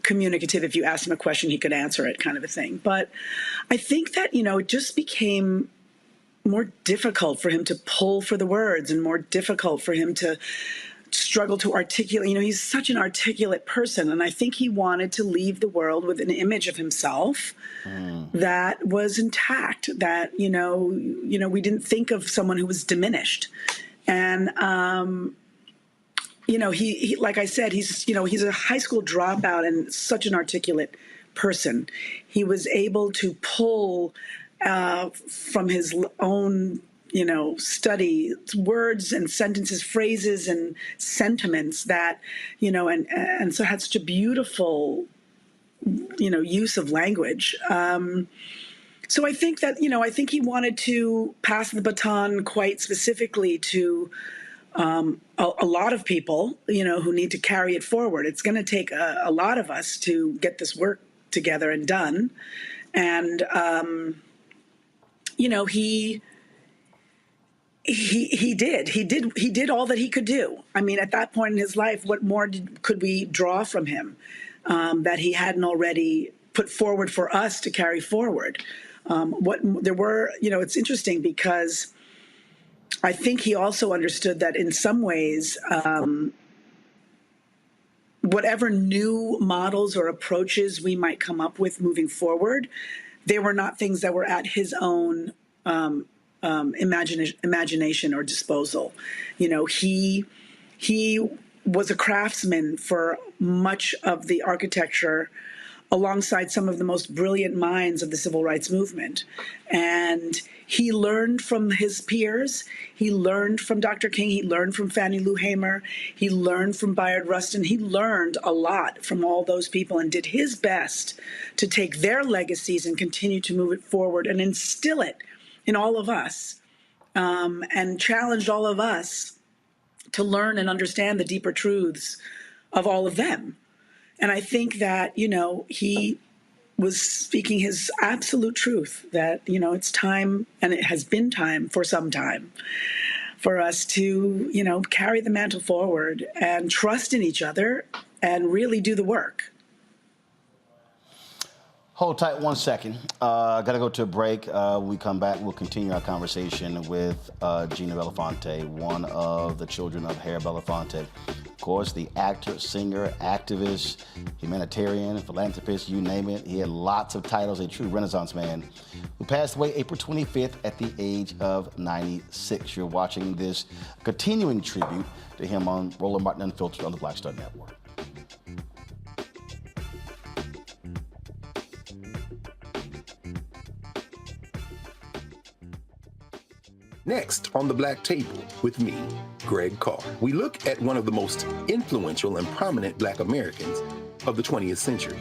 Speaker 13: communicative. If you asked him a question, he could answer it, kind of a thing. But I think that, it just became more difficult for him to pull for the words and more difficult for him to struggle to articulate. He's such an articulate person. And I think he wanted to leave the world with an image of himself that was intact, that, we didn't think of someone who was diminished. And, he like I said, he's a high school dropout and such an articulate person. He was able to pull from his own, study, words and sentences, phrases and sentiments that, and so had such a beautiful, use of language. So I think that, I think he wanted to pass the baton quite specifically to a lot of people, who need to carry it forward. It's going to take a lot of us to get this work together and done. And, he did all that he could do. I mean, at that point in his life, what more could we draw from him that he hadn't already put forward for us to carry forward? It's interesting because I think he also understood that in some ways, whatever new models or approaches we might come up with moving forward, they were not things that were at his own imagination or disposal. He was a craftsman for much of the architecture alongside some of the most brilliant minds of the civil rights movement. And he learned from his peers. He learned from Dr. King. He learned from Fannie Lou Hamer. He learned from Bayard Rustin. He learned a lot from all those people and did his best to take their legacies and continue to move it forward and instill it in all of us, and challenged all of us to learn and understand the deeper truths of all of them. And I think that, he was speaking his absolute truth, that, it's time, and it has been time for some time, for us to, carry the mantle forward and trust in each other and really do the work.
Speaker 1: Hold tight 1 second. Got to go to a break. When we come back, we'll continue our conversation with Gina Belafonte, one of the children of Harry Belafonte. Of course, the actor, singer, activist, humanitarian, philanthropist, you name it. He had lots of titles, a true Renaissance man who passed away April 25th at the age of 96. You're watching this continuing tribute to him on Roland Martin Unfiltered on the Black Star Network.
Speaker 28: Next on The Black Table with me, Greg Carr, we look at one of the most influential and prominent Black Americans of the 20th century.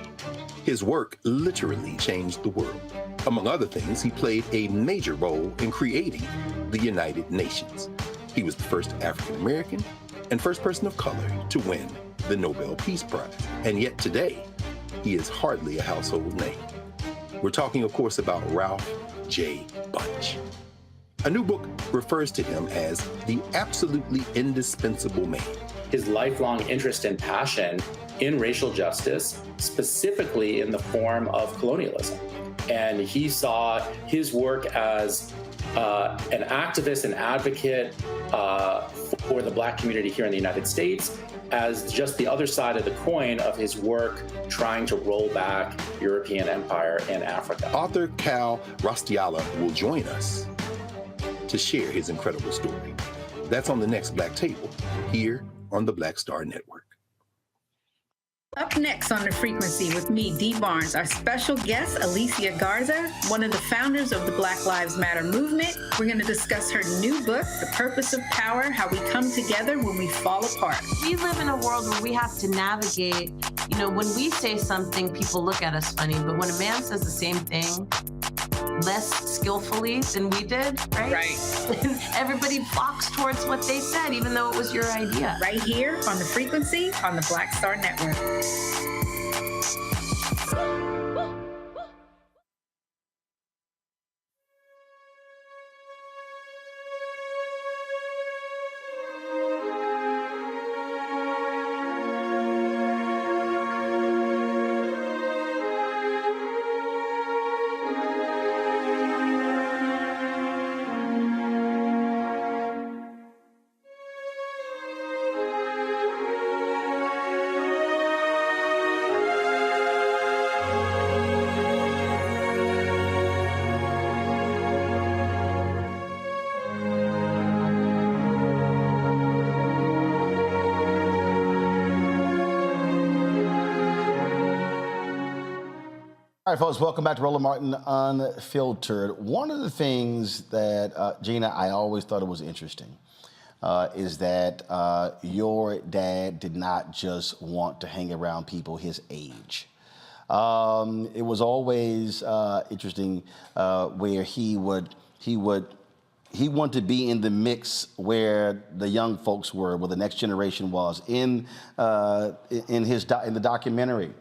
Speaker 28: His work literally changed the world. Among other things, he played a major role in creating the United Nations. He was the first African American and first person of color to win the Nobel Peace Prize. And yet today, he is hardly a household name. We're talking, of course, about Ralph J. Bunche. A new book refers to him as the absolutely indispensable man.
Speaker 3: His lifelong interest and passion in racial justice, specifically in the form of colonialism. And he saw his work as an activist and advocate for the Black community here in the United States as just the other side of the coin of his work trying to roll back European empire in Africa.
Speaker 28: Author Cal Rostiala will join us to share his incredible story. That's on the next Black Table, here on the Black Star Network.
Speaker 6: Up next on The Frequency with me, Dee Barnes, our special guest, Alicia Garza, one of the founders of the Black Lives Matter movement. We're going to discuss her new book, The Purpose of Power, How We Come Together When We Fall Apart.
Speaker 8: We live in a world where we have to navigate, when we say something, people look at us funny, but when a man says the same thing less skillfully than we did, right? Everybody flocks towards what they said, even though it was your idea.
Speaker 6: Right here on The Frequency on the Black Star Network.
Speaker 1: All right, folks, welcome back to Roland Martin Unfiltered. One of the things that, Gina, I always thought it was interesting is that your dad did not just want to hang around people his age. It was always interesting where he wanted to be in the mix where the young folks were, where the next generation was in the documentary.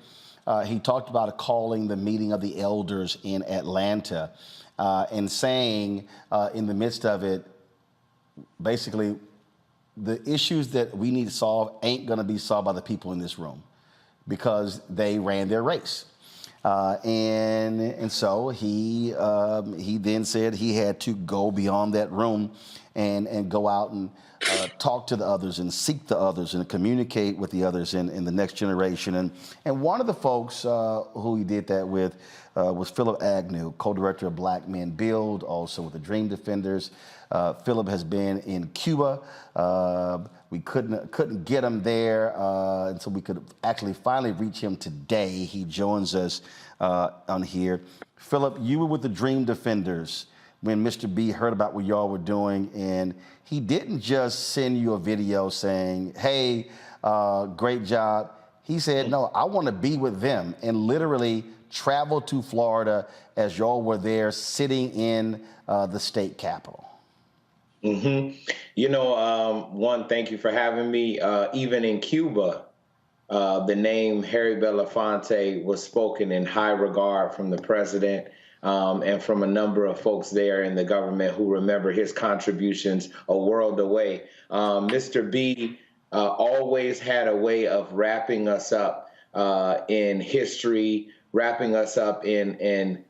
Speaker 1: He talked about calling the meeting of the elders in Atlanta and saying in the midst of it, basically, the issues that we need to solve ain't going to be solved by the people in this room because they ran their race. And so he then said he had to go beyond that room and go out and talk to the others and seek the others and communicate with the others in the next generation. And one of the folks who he did that with was Philip Agnew, co-director of Black Men Build, also with the Dream Defenders. Philip has been in Cuba. We couldn't get him there, and so we could actually finally reach him today. He joins us on here. Philip, you were with the Dream Defenders when Mr. B heard about what y'all were doing, and he didn't just send you a video saying, hey, great job. He said, no, I want to be with them, and literally traveled to Florida as y'all were there sitting in the state capitol.
Speaker 9: One, thank you for having me. Even in Cuba, the name Harry Belafonte was spoken in high regard from the president and from a number of folks there in the government who remember his contributions a world away. Mr. B always had a way of wrapping us up in history, wrapping us up in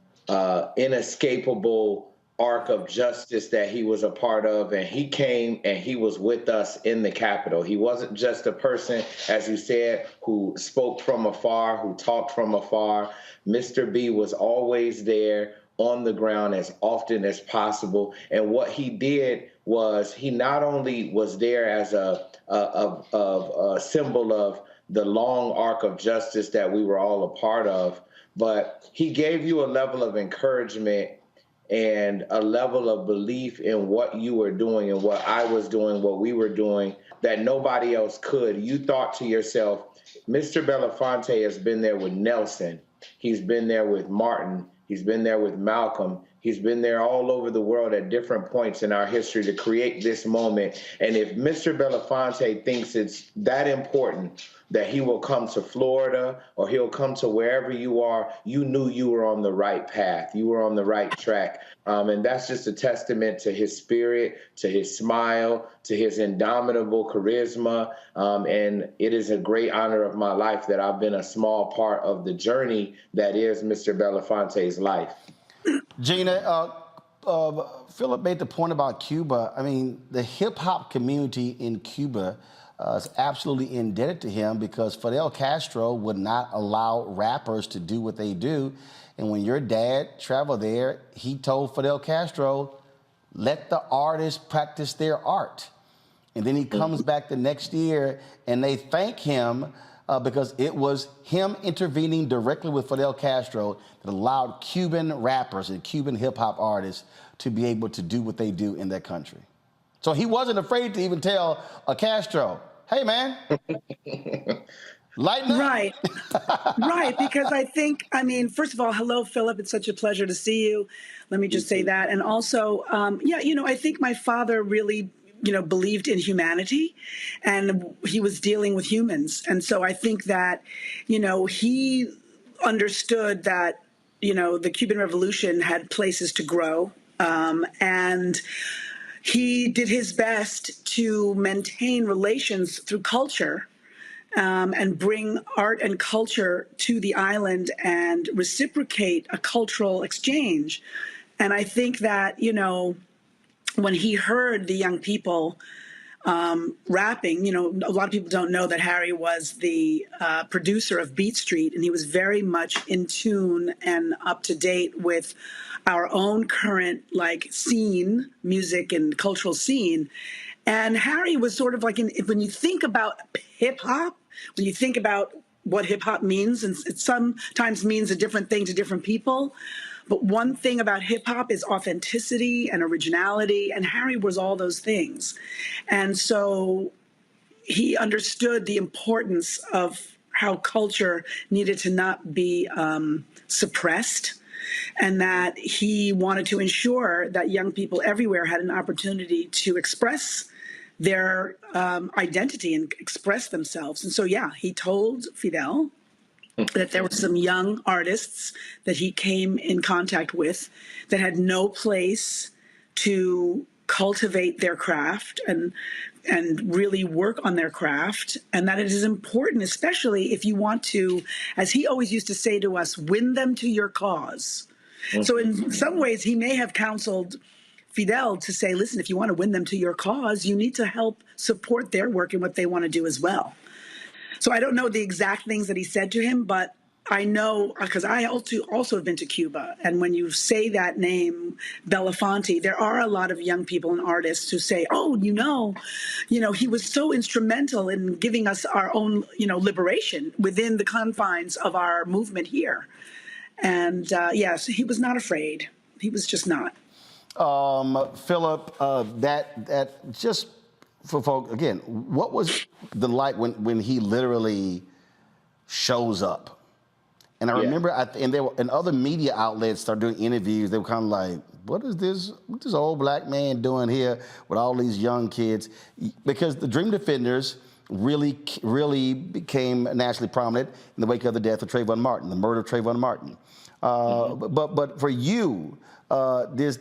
Speaker 9: inescapable arc of justice that he was a part of, and he came and he was with us in the Capitol. He wasn't just a person, as you said, who spoke from afar, who talked from afar. Mr. B was always there on the ground as often as possible, and what he did was he not only was there as a symbol of the long arc of justice that we were all a part of, but he gave you a level of encouragement and a level of belief in what you were doing and what I was doing, what we were doing, that nobody else could. You thought to yourself, Mr. Belafonte has been there with Nelson. He's been there with Martin. He's been there with Malcolm. He's been there all over the world at different points in our history to create this moment. And if Mr. Belafonte thinks it's that important that he will come to Florida or he'll come to wherever you are, you knew you were on the right path. You were on the right track. And that's just a testament to his spirit, to his smile, to his indomitable charisma. And it is a great honor of my life that I've been a small part of the journey that is Mr. Belafonte's life.
Speaker 1: Gina, Philip made the point about Cuba. I mean, the hip-hop community in Cuba is absolutely indebted to him because Fidel Castro would not allow rappers to do what they do. And when your dad traveled there, he told Fidel Castro, let the artists practice their art. And then he comes back the next year and they thank him because it was him intervening directly with Fidel Castro that allowed Cuban rappers and Cuban hip-hop artists to be able to do what they do in that country. So he wasn't afraid to even tell Castro, hey, man, lighten up.
Speaker 13: Right. Right, because I mean, first of all, hello, Philip. It's such a pleasure to see you. Let me just say that. And also, I think my father really, believed in humanity, and he was dealing with humans. And so I think that, he understood that, the Cuban Revolution had places to grow. And he did his best to maintain relations through culture, and bring art and culture to the island and reciprocate a cultural exchange. And I think that, when he heard the young people rapping, a lot of people don't know that Harry was the producer of Beat Street, and he was very much in tune and up to date with our own current scene, music and cultural scene. And Harry was sort of when you think about hip hop, when you think about what hip hop means, and it sometimes means a different thing to different people. But one thing about hip hop is authenticity and originality, and Harry was all those things. And so he understood the importance of how culture needed to not be suppressed, and that he wanted to ensure that young people everywhere had an opportunity to express their identity and express themselves. And so, he told Fidel that there were some young artists that he came in contact with that had no place to cultivate their craft and really work on their craft, and that it is important, especially if you want to, as he always used to say to us, win them to your cause. Mm-hmm. So in some ways, he may have counseled Fidel to say, listen, if you want to win them to your cause, you need to help support their work and what they want to do as well. So I don't know the exact things that he said to him, but I know, because I also have been to Cuba, and when you say that name, Belafonte, there are a lot of young people and artists who say, oh, he was so instrumental in giving us our own, liberation within the confines of our movement here. And yes, he was not afraid. He was just not.
Speaker 1: Philip, that just for folks, again, what was the like when he literally shows up? And I remember, and other media outlets started doing interviews. They were kind of like, what is this old black man doing here with all these young kids? Because the Dream Defenders really became nationally prominent in the wake of the death of Trayvon Martin, the murder of Trayvon Martin. But for you, this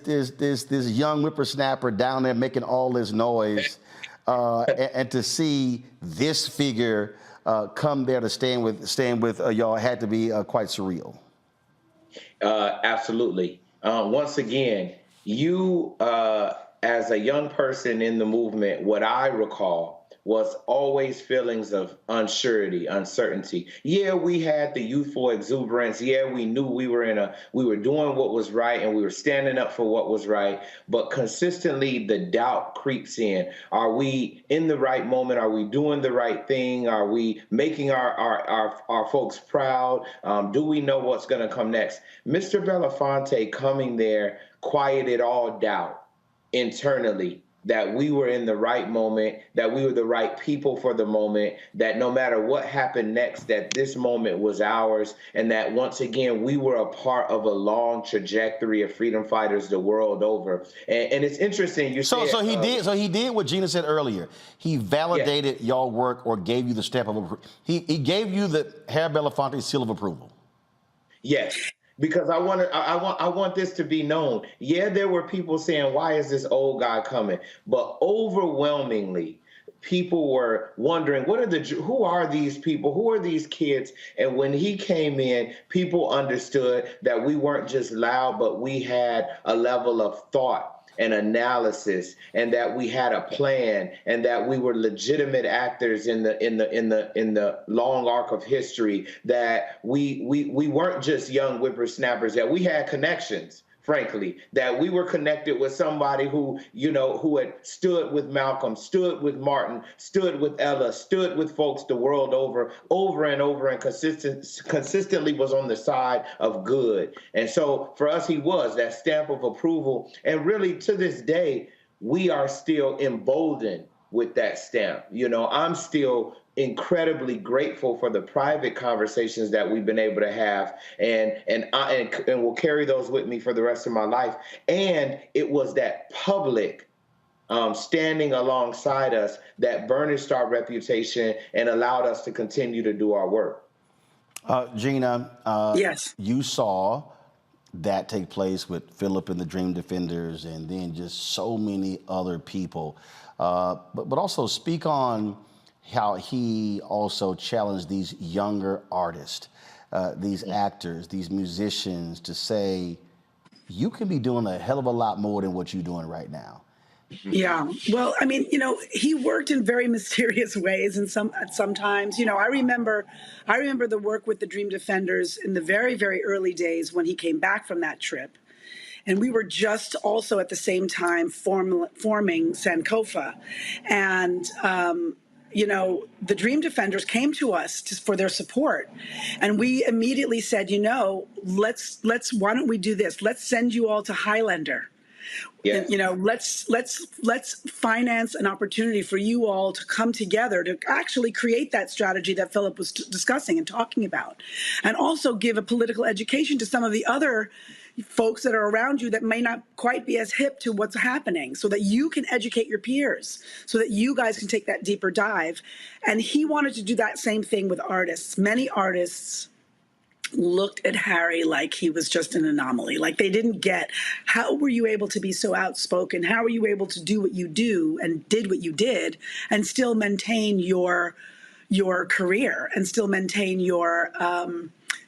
Speaker 1: young whippersnapper down there making all this noise, and to see this figure come there to stand with y'all had to be quite surreal.
Speaker 9: Absolutely. Once again, you as a young person in the movement, what I recall was always feelings of unsurety, uncertainty. Yeah, we had the youthful exuberance. Yeah, we knew we were doing what was right and we were standing up for what was right. But consistently, the doubt creeps in. Are we in the right moment? Are we doing the right thing? Are we making our folks proud? Do we know what's going to come next? Mr. Belafonte coming there quieted all doubt internally, that we were in the right moment, that we were the right people for the moment, that no matter what happened next, that this moment was ours, and that once again, we were a part of a long trajectory of freedom fighters the world over. And it's interesting, you said... So
Speaker 1: he did what Gina said earlier. He validated y'all work or gave you the stamp of approval. He gave you the Harry Belafonte seal of approval.
Speaker 9: Yes. Because I want this to be known. Yeah, there were people saying, why is this old guy coming? But overwhelmingly, people were wondering, who are these people? Who are these kids? And when he came in, people understood that we weren't just loud, but we had a level of thought and analysis, and that we had a plan, and that we were legitimate actors in the long arc of history, that we weren't just young whippersnappers, that we had connections. frankly, that we were connected with somebody who, who had stood with Malcolm, stood with Martin, stood with Ella, stood with folks the world over and over, and consistently was on the side of good. And so for us, he was that stamp of approval. And really, to this day, we are still emboldened with that stamp. I'm still incredibly grateful for the private conversations that we've been able to have, and will carry those with me for the rest of my life. And it was that public standing alongside us that burnished our reputation and allowed us to continue to do our work.
Speaker 1: Gina,
Speaker 13: yes,
Speaker 1: you saw that take place with Philip and the Dream Defenders, and then just so many other people. But also speak on how he also challenged these younger artists, these actors, these musicians, to say, you can be doing a hell of a lot more than what you're doing right now.
Speaker 13: Yeah. Well, I mean, he worked in very mysterious ways, and sometimes, I remember the work with the Dream Defenders in the very, very early days when he came back from that trip. And we were just also at the same time forming Sankofa. And, the Dream Defenders came to us for their support. And we immediately said, why don't we do this? Let's send you all to Highlander. Yeah. Let's finance an opportunity for you all to come together to actually create that strategy that Philip was discussing and talking about, and also give a political education to some of the other folks that are around you that may not quite be as hip to what's happening, so that you can educate your peers, so that you guys can take that deeper dive. And he wanted to do that same thing with artists. Many artists looked at Harry like he was just an anomaly. Like they didn't get, how were you able to be so outspoken? How were you able to do what you do and did what you did and still maintain your career and still maintain your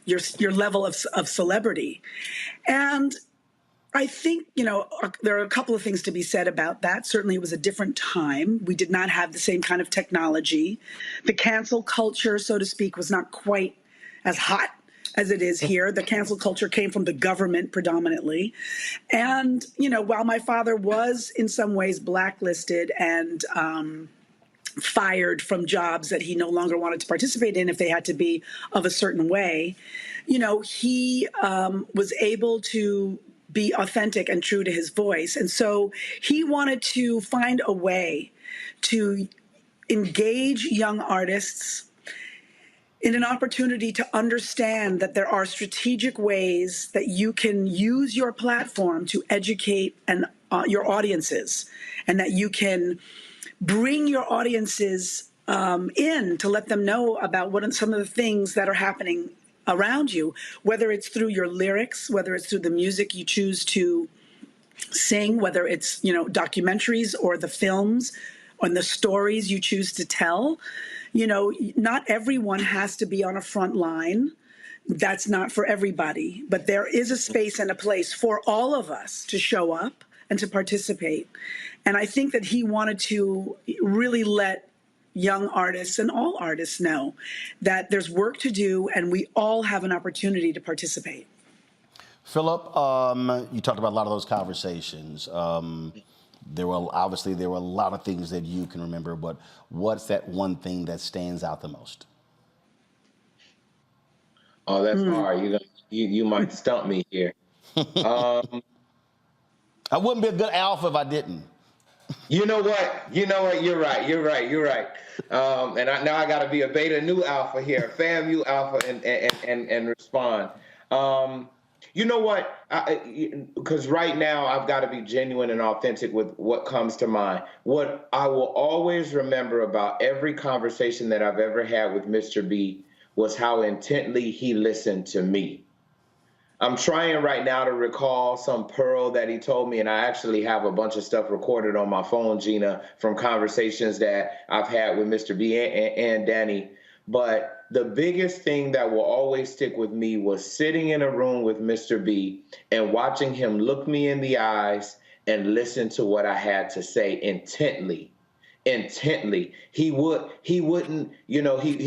Speaker 13: level of celebrity? And I think, there are a couple of things to be said about that. Certainly it was a different time. We did not have the same kind of technology. The cancel culture, so to speak, was not quite as hot as it is here. The cancel culture came from the government predominantly. And, while my father was in some ways blacklisted and fired from jobs that he no longer wanted to participate in if they had to be of a certain way, he was able to be authentic and true to his voice. And so he wanted to find a way to engage young artists in an opportunity to understand that there are strategic ways that you can use your platform to educate your audiences, and that you can bring your audiences in to let them know about what some of the things that are happening around you, whether it's through your lyrics, whether it's through the music you choose to sing, whether it's, documentaries or the films and the stories you choose to tell. Not everyone has to be on a front line. That's not for everybody. But there is a space and a place for all of us to show up and to participate. And I think that he wanted to really let young artists and all artists know that there's work to do and we all have an opportunity to participate.
Speaker 1: Philip, you talked about a lot of those conversations. There were a lot of things that you can remember, but what's that one thing that stands out the most?
Speaker 9: Oh, that's hard. You might stump me here.
Speaker 1: I wouldn't be a good alpha if I didn't.
Speaker 9: You know what? You're right. And now I got to be a beta nu alpha here, FAMU alpha, and respond. You know what? Because right now I've got to be genuine and authentic with what comes to mind. What I will always remember about every conversation that I've ever had with Mr. B was how intently he listened to me. I'm trying right now to recall some pearl that he told me, and I actually have a bunch of stuff recorded on my phone, Gina, from conversations that I've had with Mr. B and Danny. But the biggest thing that will always stick with me was sitting in a room with Mr. B and watching him look me in the eyes and listen to what I had to say intently. He wouldn't, he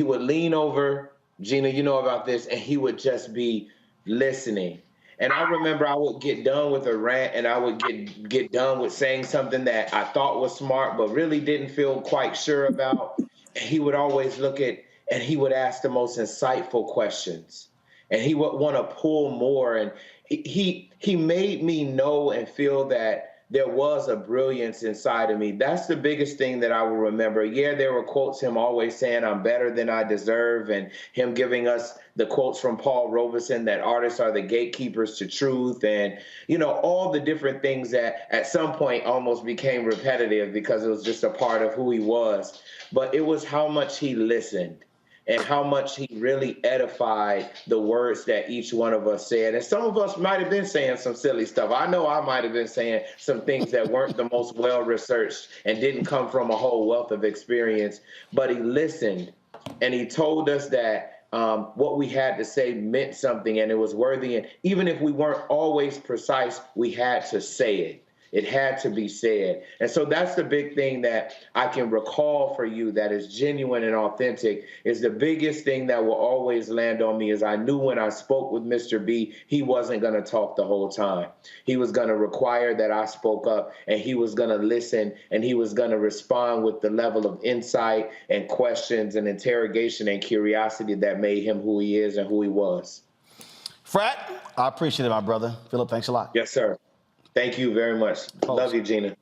Speaker 9: would lean over, Gina, you know about this, and he would just be listening. And I remember I would get done with a rant and I would get done with saying something that I thought was smart, but really didn't feel quite sure about. And he would always look at, and he would ask the most insightful questions. And he would want to pull more. And he made me know and feel that there was a brilliance inside of me. That's the biggest thing that I will remember. Yeah, there were quotes, him always saying, I'm better than I deserve, and him giving us the quotes from Paul Robeson that artists are the gatekeepers to truth, and, you know, all the different things that at some point almost became repetitive because it was just a part of who he was. But it was how much he listened and how much he really edified the words that each one of us said. And some of us might have been saying some silly stuff. I know I might have been saying some things that weren't the most well-researched and didn't come from a whole wealth of experience, but he listened and he told us that what we had to say meant something and it was worthy. And even if we weren't always precise, we had to say it. It had to be said. And so that's the big thing that I can recall for you that is genuine and authentic, is the biggest thing that will always land on me is I knew when I spoke with Mr. B, he wasn't going to talk the whole time. He was going to require that I spoke up, and he was going to listen, and he was going to respond with the level of insight and questions and interrogation and curiosity that made him who he is and who he was.
Speaker 1: Frat, I appreciate it, my brother. Philip, thanks a lot.
Speaker 9: Yes, sir. Thank you very much. Love you, Gina.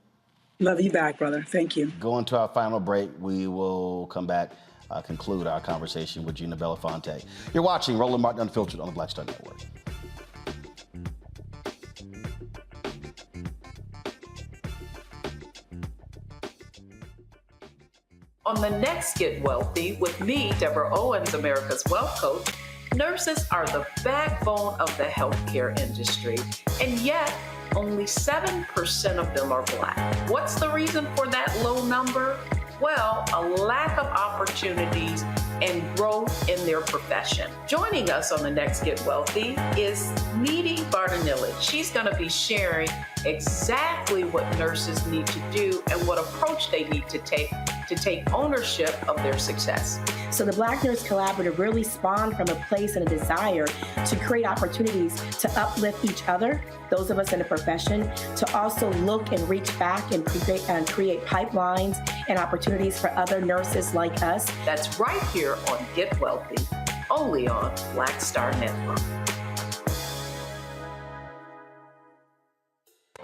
Speaker 13: Love you back, brother. Thank you.
Speaker 1: Going to our final break. We will come back, conclude our conversation with Gina Belafonte. You're watching Roland Martin Unfiltered on the Black Star Network.
Speaker 5: On the next Get Wealthy with me, Deborah Owens, America's Wealth Coach, nurses are the backbone of the healthcare industry, and yet only 7% of them are Black. What's the reason for that low number? Well, a lack of opportunities and growth in their profession. Joining us on the next Get Wealthy is Needy Bartonillich. She's going to be sharing exactly what nurses need to do and what approach they need to take ownership of their success.
Speaker 11: So the Black Nurse Collaborative really spawned from a place and a desire to create opportunities to uplift each other, those of us in the profession, to also look and reach back and create pipelines and opportunities for other nurses like us.
Speaker 5: That's right here on Get Wealthy, only on Black Star Network.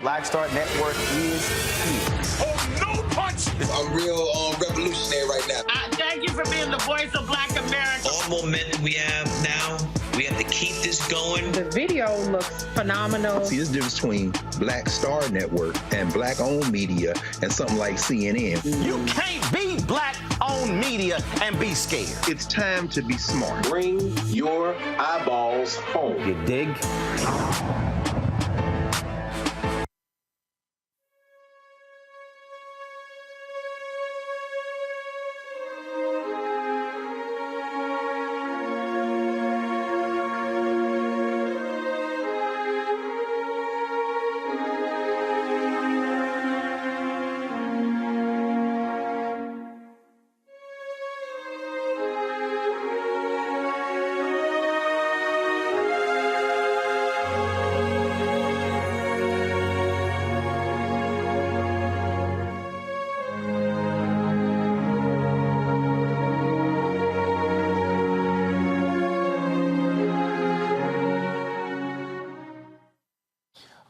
Speaker 1: Black Star Network is here.
Speaker 27: Oh, no punch!
Speaker 29: I'm real revolutionary right now.
Speaker 27: Thank you for being the voice of Black America.
Speaker 29: All momentum we have now, we have to keep this going.
Speaker 4: The video looks phenomenal.
Speaker 28: See, there's a difference between Black Star Network and Black-owned media and something like CNN.
Speaker 1: You can't be Black-owned media and be scared.
Speaker 28: It's time to be smart.
Speaker 9: Bring your eyeballs home.
Speaker 1: You dig?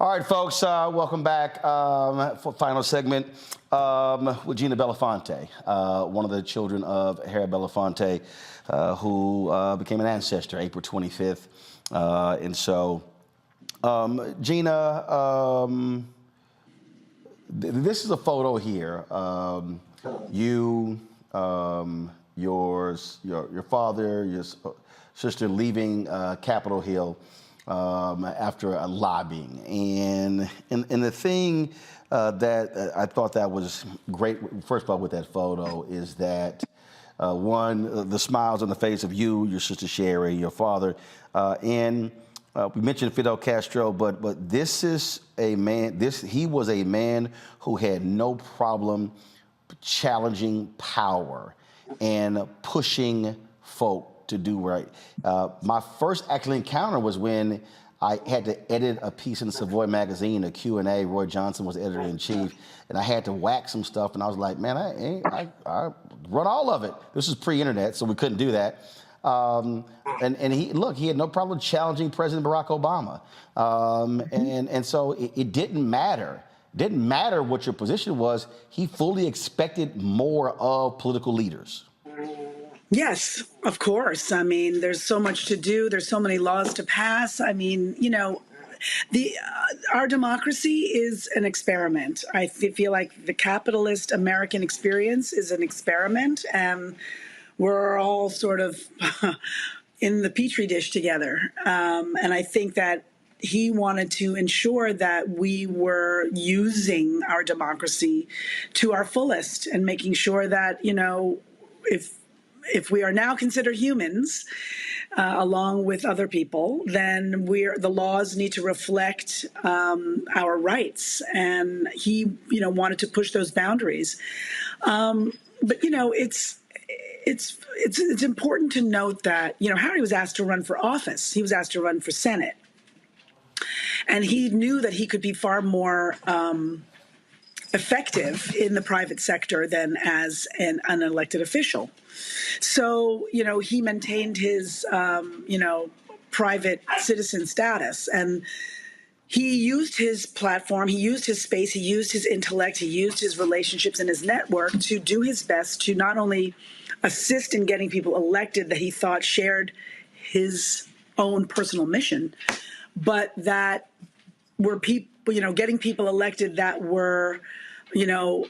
Speaker 1: All right, folks, welcome back for final segment with Gina Belafonte, one of the children of Harry Belafonte, who became an ancestor April 25th. And so, Gina, this is a photo here. You, your father, your sister leaving Capitol Hill after a lobbying. And the thing that I thought that was great, first of all, with that photo is that, one, the smiles on the face of you, your sister Sherry, your father, and we mentioned Fidel Castro, but this is a man, he was a man who had no problem challenging power and pushing folk to do right. My first actual encounter was when I had to edit a piece in Savoy magazine, a Q&A. Roy Johnson was editor-in-chief, and I had to whack some stuff, and I was like, man, I run all of it. This is pre-internet, so we couldn't do that. And he had no problem challenging President Barack Obama. And so it didn't matter. It didn't matter what your position was. He fully expected more of political leaders.
Speaker 13: Yes, of course. I mean, there's so much to do. There's so many laws to pass. I mean, you know, our democracy is an experiment. I feel like the capitalist American experience is an experiment, and we're all sort of in the petri dish together. And I think that he wanted to ensure that we were using our democracy to our fullest and making sure that, you know, if we are now considered humans, along with other people, then the laws need to reflect our rights. And he, you know, wanted to push those boundaries. But you know, it's important to note that, you know, Harry was asked to run for office. He was asked to run for Senate, and he knew that he could be far more effective in the private sector than as an unelected official. So, you know, he maintained his, you know, private citizen status, and he used his platform, he used his space, he used his intellect, he used his relationships and his network to do his best to not only assist in getting people elected that he thought shared his own personal mission, but that were people, you know, getting people elected that were, you know,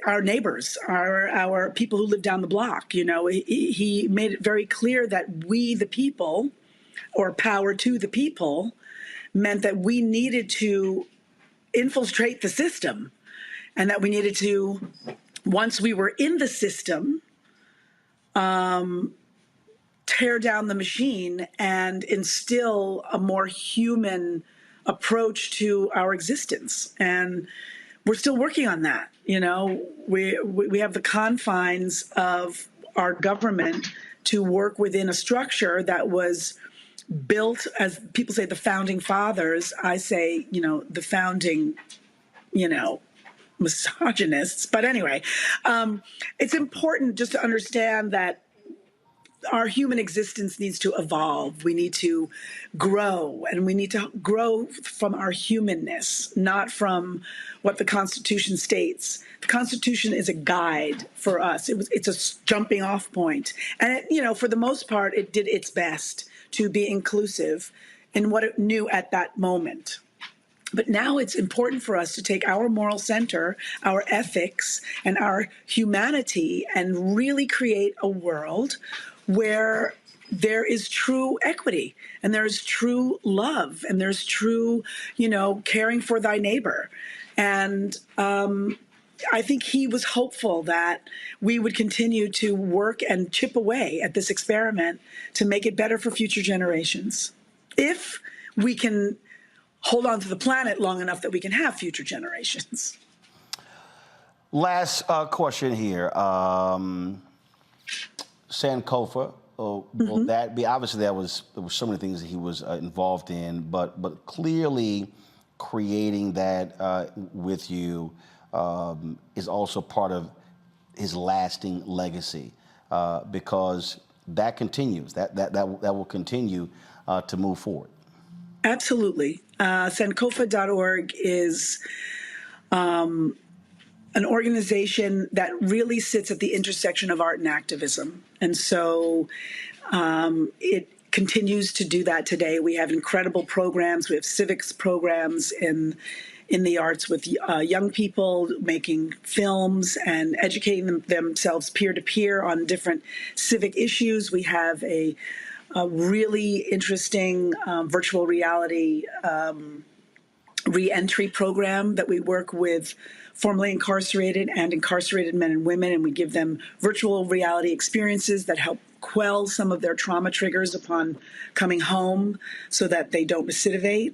Speaker 13: our neighbors, our people who live down the block. You know, he made it very clear that we, the people, or power to the people, meant that we needed to infiltrate the system, and that we needed to, once we were in the system, tear down the machine and instill a more human approach to our existence. And we're still working on that. You know, we have the confines of our government to work within a structure that was built, as people say, the founding fathers. I say, you know, the founding, you know, misogynists. But anyway, it's important just to understand that our human existence needs to evolve. We need to grow, and we need to grow from our humanness, not from what the Constitution states. The Constitution is a guide for us. It's a jumping off point. And, it, you know, for the most part, it did its best to be inclusive in what it knew at that moment. But now it's important for us to take our moral center, our ethics, and our humanity and really create a world where there is true equity, and there's true love, and there's true, you know, caring for thy neighbor. And I think he was hopeful that we would continue to work and chip away at this experiment to make it better for future generations. If we can hold on to the planet long enough that we can have future generations.
Speaker 1: Last question here. Sankofa, will that be, obviously there was so many things that he was involved in, but clearly creating that with you is also part of his lasting legacy, because that continues, that will continue to move forward.
Speaker 13: Absolutely. Sankofa.org is an organization that really sits at the intersection of art and activism. And so it continues to do that today. We have incredible programs. We have civics programs in the arts with young people making films and educating themselves peer-to-peer on different civic issues. We have a really interesting virtual reality re-entry program that we work with formerly incarcerated and incarcerated men and women, and we give them virtual reality experiences that help quell some of their trauma triggers upon coming home so that they don't recidivate.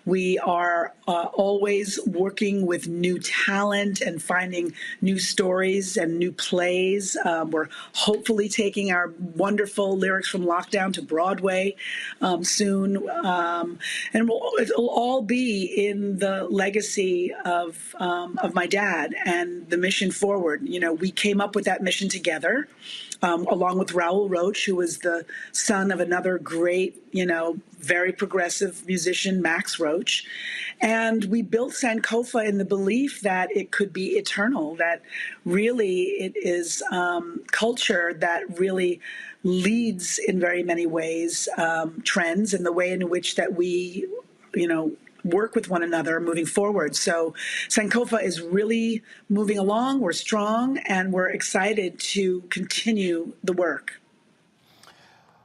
Speaker 13: We are always working with new talent and finding new stories and new plays. We're hopefully taking our wonderful Lyrics from Lockdown to Broadway soon. And it'll all be in the legacy of my dad and the mission forward. You know, we came up with that mission together. Along with Raoul Roach, who was the son of another great, you know, very progressive musician, Max Roach. And we built Sankofa in the belief that it could be eternal, that really it is culture that really leads in very many ways trends and the way in which that we, you know, work with one another moving forward. So Sankofa is really moving along. We're strong, and we're excited to continue the work.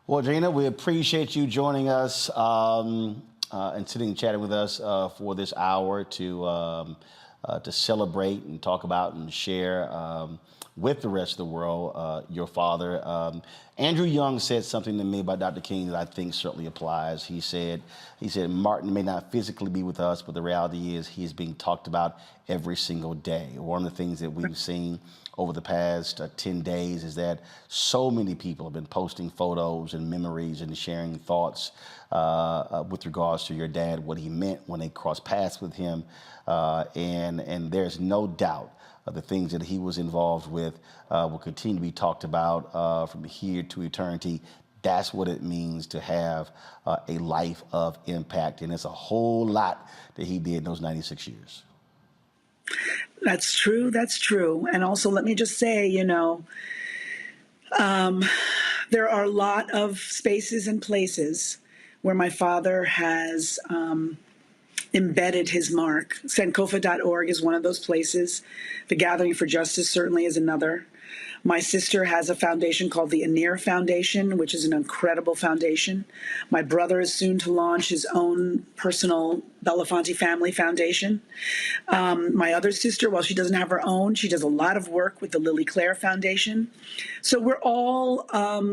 Speaker 1: Well, Gina, we appreciate you joining us and sitting and chatting with us for this hour to celebrate and talk about and share with the rest of the world your father. Andrew Young said something to me about Dr. King that I think certainly applies. He said, Martin may not physically be with us, but the reality is he is being talked about every single day. One of the things that we've seen over the past 10 days is that so many people have been posting photos and memories and sharing thoughts with regards to your dad, what he meant when they crossed paths with him. And there's no doubt the things that he was involved with will continue to be talked about from here to eternity. That's what it means to have a life of impact. And it's a whole lot that he did in those 96 years.
Speaker 13: That's true. That's true. And also, let me just say, you know, there are a lot of spaces and places where my father has embedded his mark. Sankofa.org is one of those places. The Gathering for Justice certainly is another. My sister has a foundation called the Anir Foundation, which is an incredible foundation. My brother is soon to launch his own personal Belafonte Family Foundation. My other sister, while she doesn't have her own, she does a lot of work with the Lily Claire Foundation. So we're all,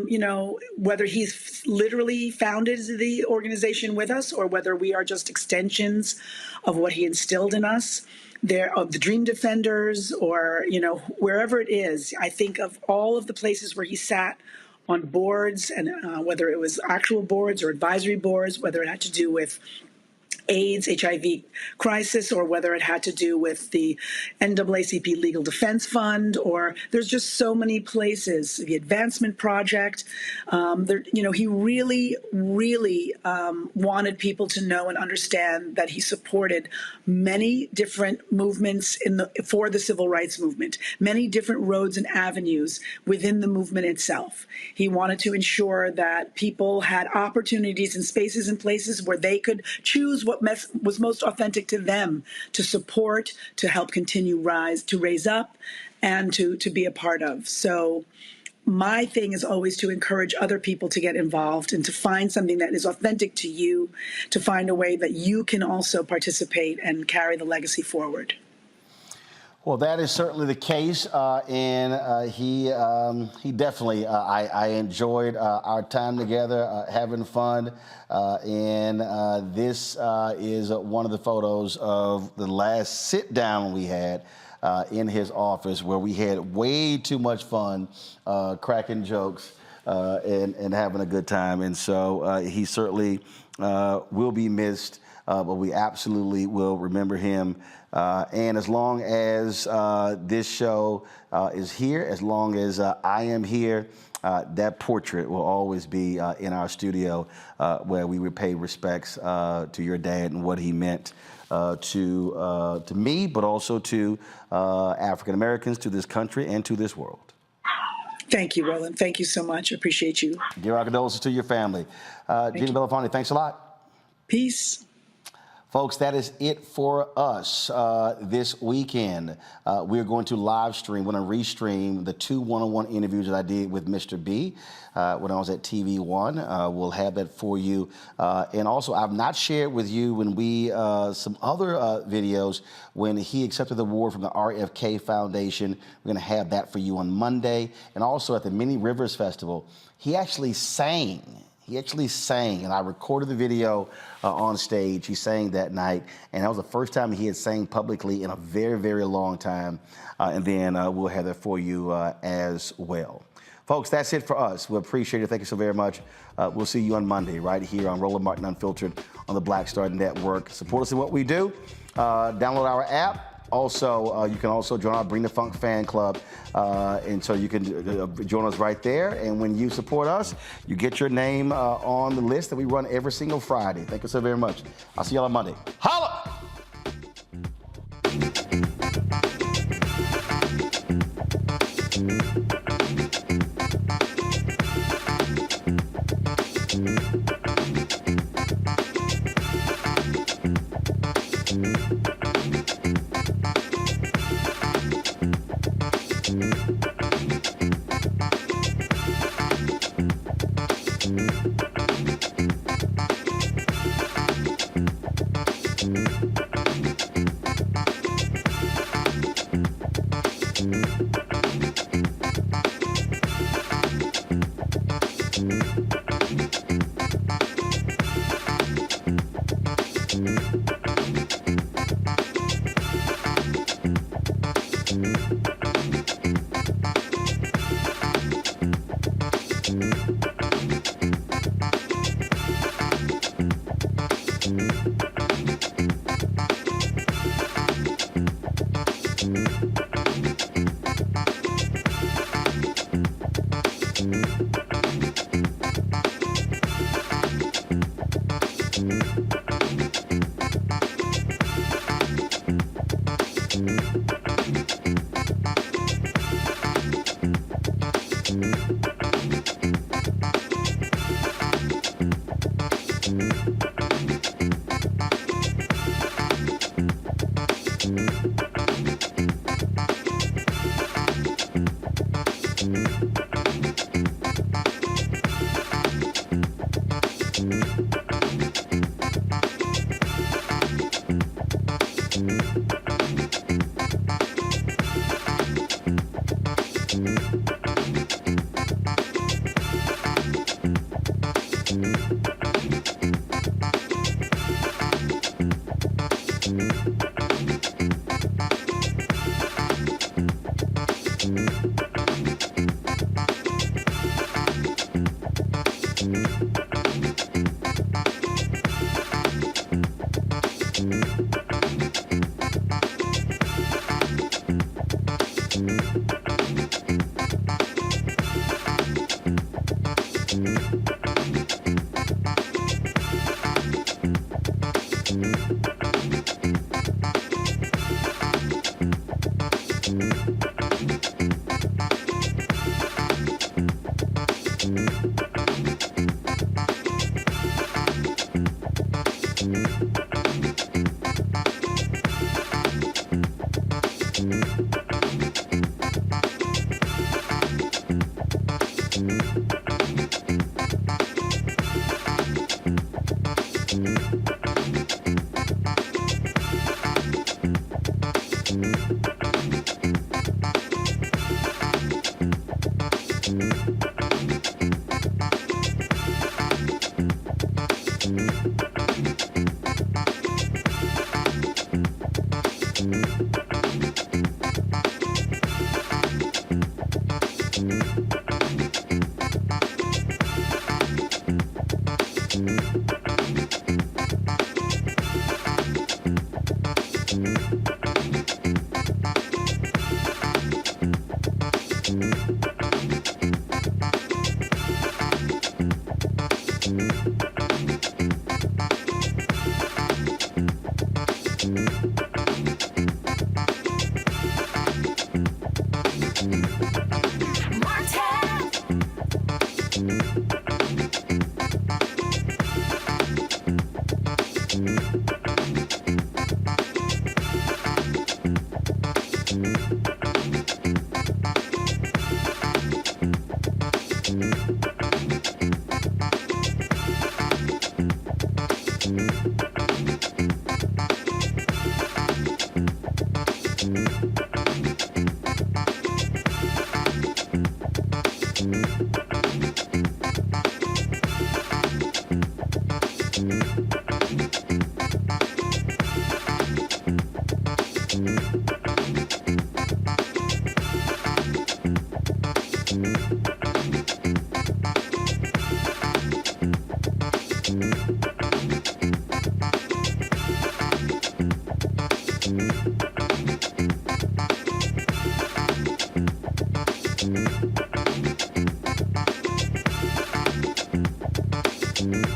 Speaker 13: you know, whether he's literally founded the organization with us or whether we are just extensions of what he instilled in us, there of the Dream Defenders or, you know, wherever it is. I think of all of the places where he sat on boards and whether it was actual boards or advisory boards, whether it had to do with AIDS, HIV crisis, or whether it had to do with the NAACP Legal Defense Fund, or there's just so many places, the Advancement Project. You know, he really, really wanted people to know and understand that he supported many different movements for the civil rights movement, many different roads and avenues within the movement itself. He wanted to ensure that people had opportunities and spaces and places where they could choose what was most authentic to them to support, to help continue to raise up, and to be a part of. So my thing is always to encourage other people to get involved and to find something that is authentic to you, to find a way that you can also participate and carry the legacy forward.
Speaker 1: Well, that is certainly the case, and he definitely, I enjoyed our time together, having fun, and this is one of the photos of the last sit-down we had in his office where we had way too much fun, cracking jokes, and having a good time, and so he certainly will be missed, but we absolutely will remember him. And as long as this show is here, as long as I am here, that portrait will always be in our studio where we would pay respects to your dad and what he meant to me, but also to African Americans, to this country, and to this world.
Speaker 13: Thank you, Roland. Thank you so much. Appreciate you.
Speaker 1: Give our condolences to your family. Gina Belafonte, thanks a lot.
Speaker 13: Peace.
Speaker 1: Folks, that is it for us this weekend. We're going to live stream, we're going to restream the 2 one-on-one interviews that I did with Mr. B when I was at TV One. We'll have that for you. And also, I've not shared with you when we, some other videos when he accepted the award from the RFK Foundation. We're going to have that for you on Monday. And also at the Many Rivers Festival, he actually sang. And I recorded the video on stage. He sang that night, and that was the first time he had sang publicly in a very, very long time. And then we'll have that for you as well. Folks, that's it for us. We appreciate it. Thank you so very much. We'll see you on Monday right here on Roland Martin Unfiltered on the Black Star Network. Support us in what we do. Download our app. Also, you can also join our Bring the Funk fan club, and so you can join us right there. And when you support us, you get your name on the list that we run every single Friday. Thank you so very much. I'll see y'all on Monday. Holla!
Speaker 7: Martin.
Speaker 1: Thank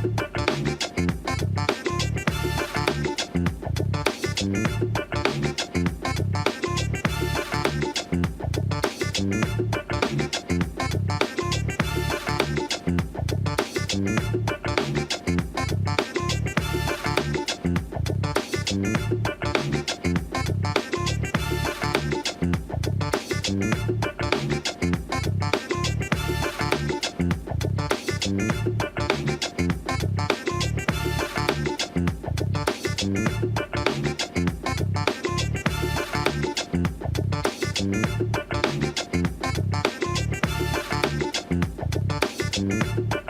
Speaker 1: you.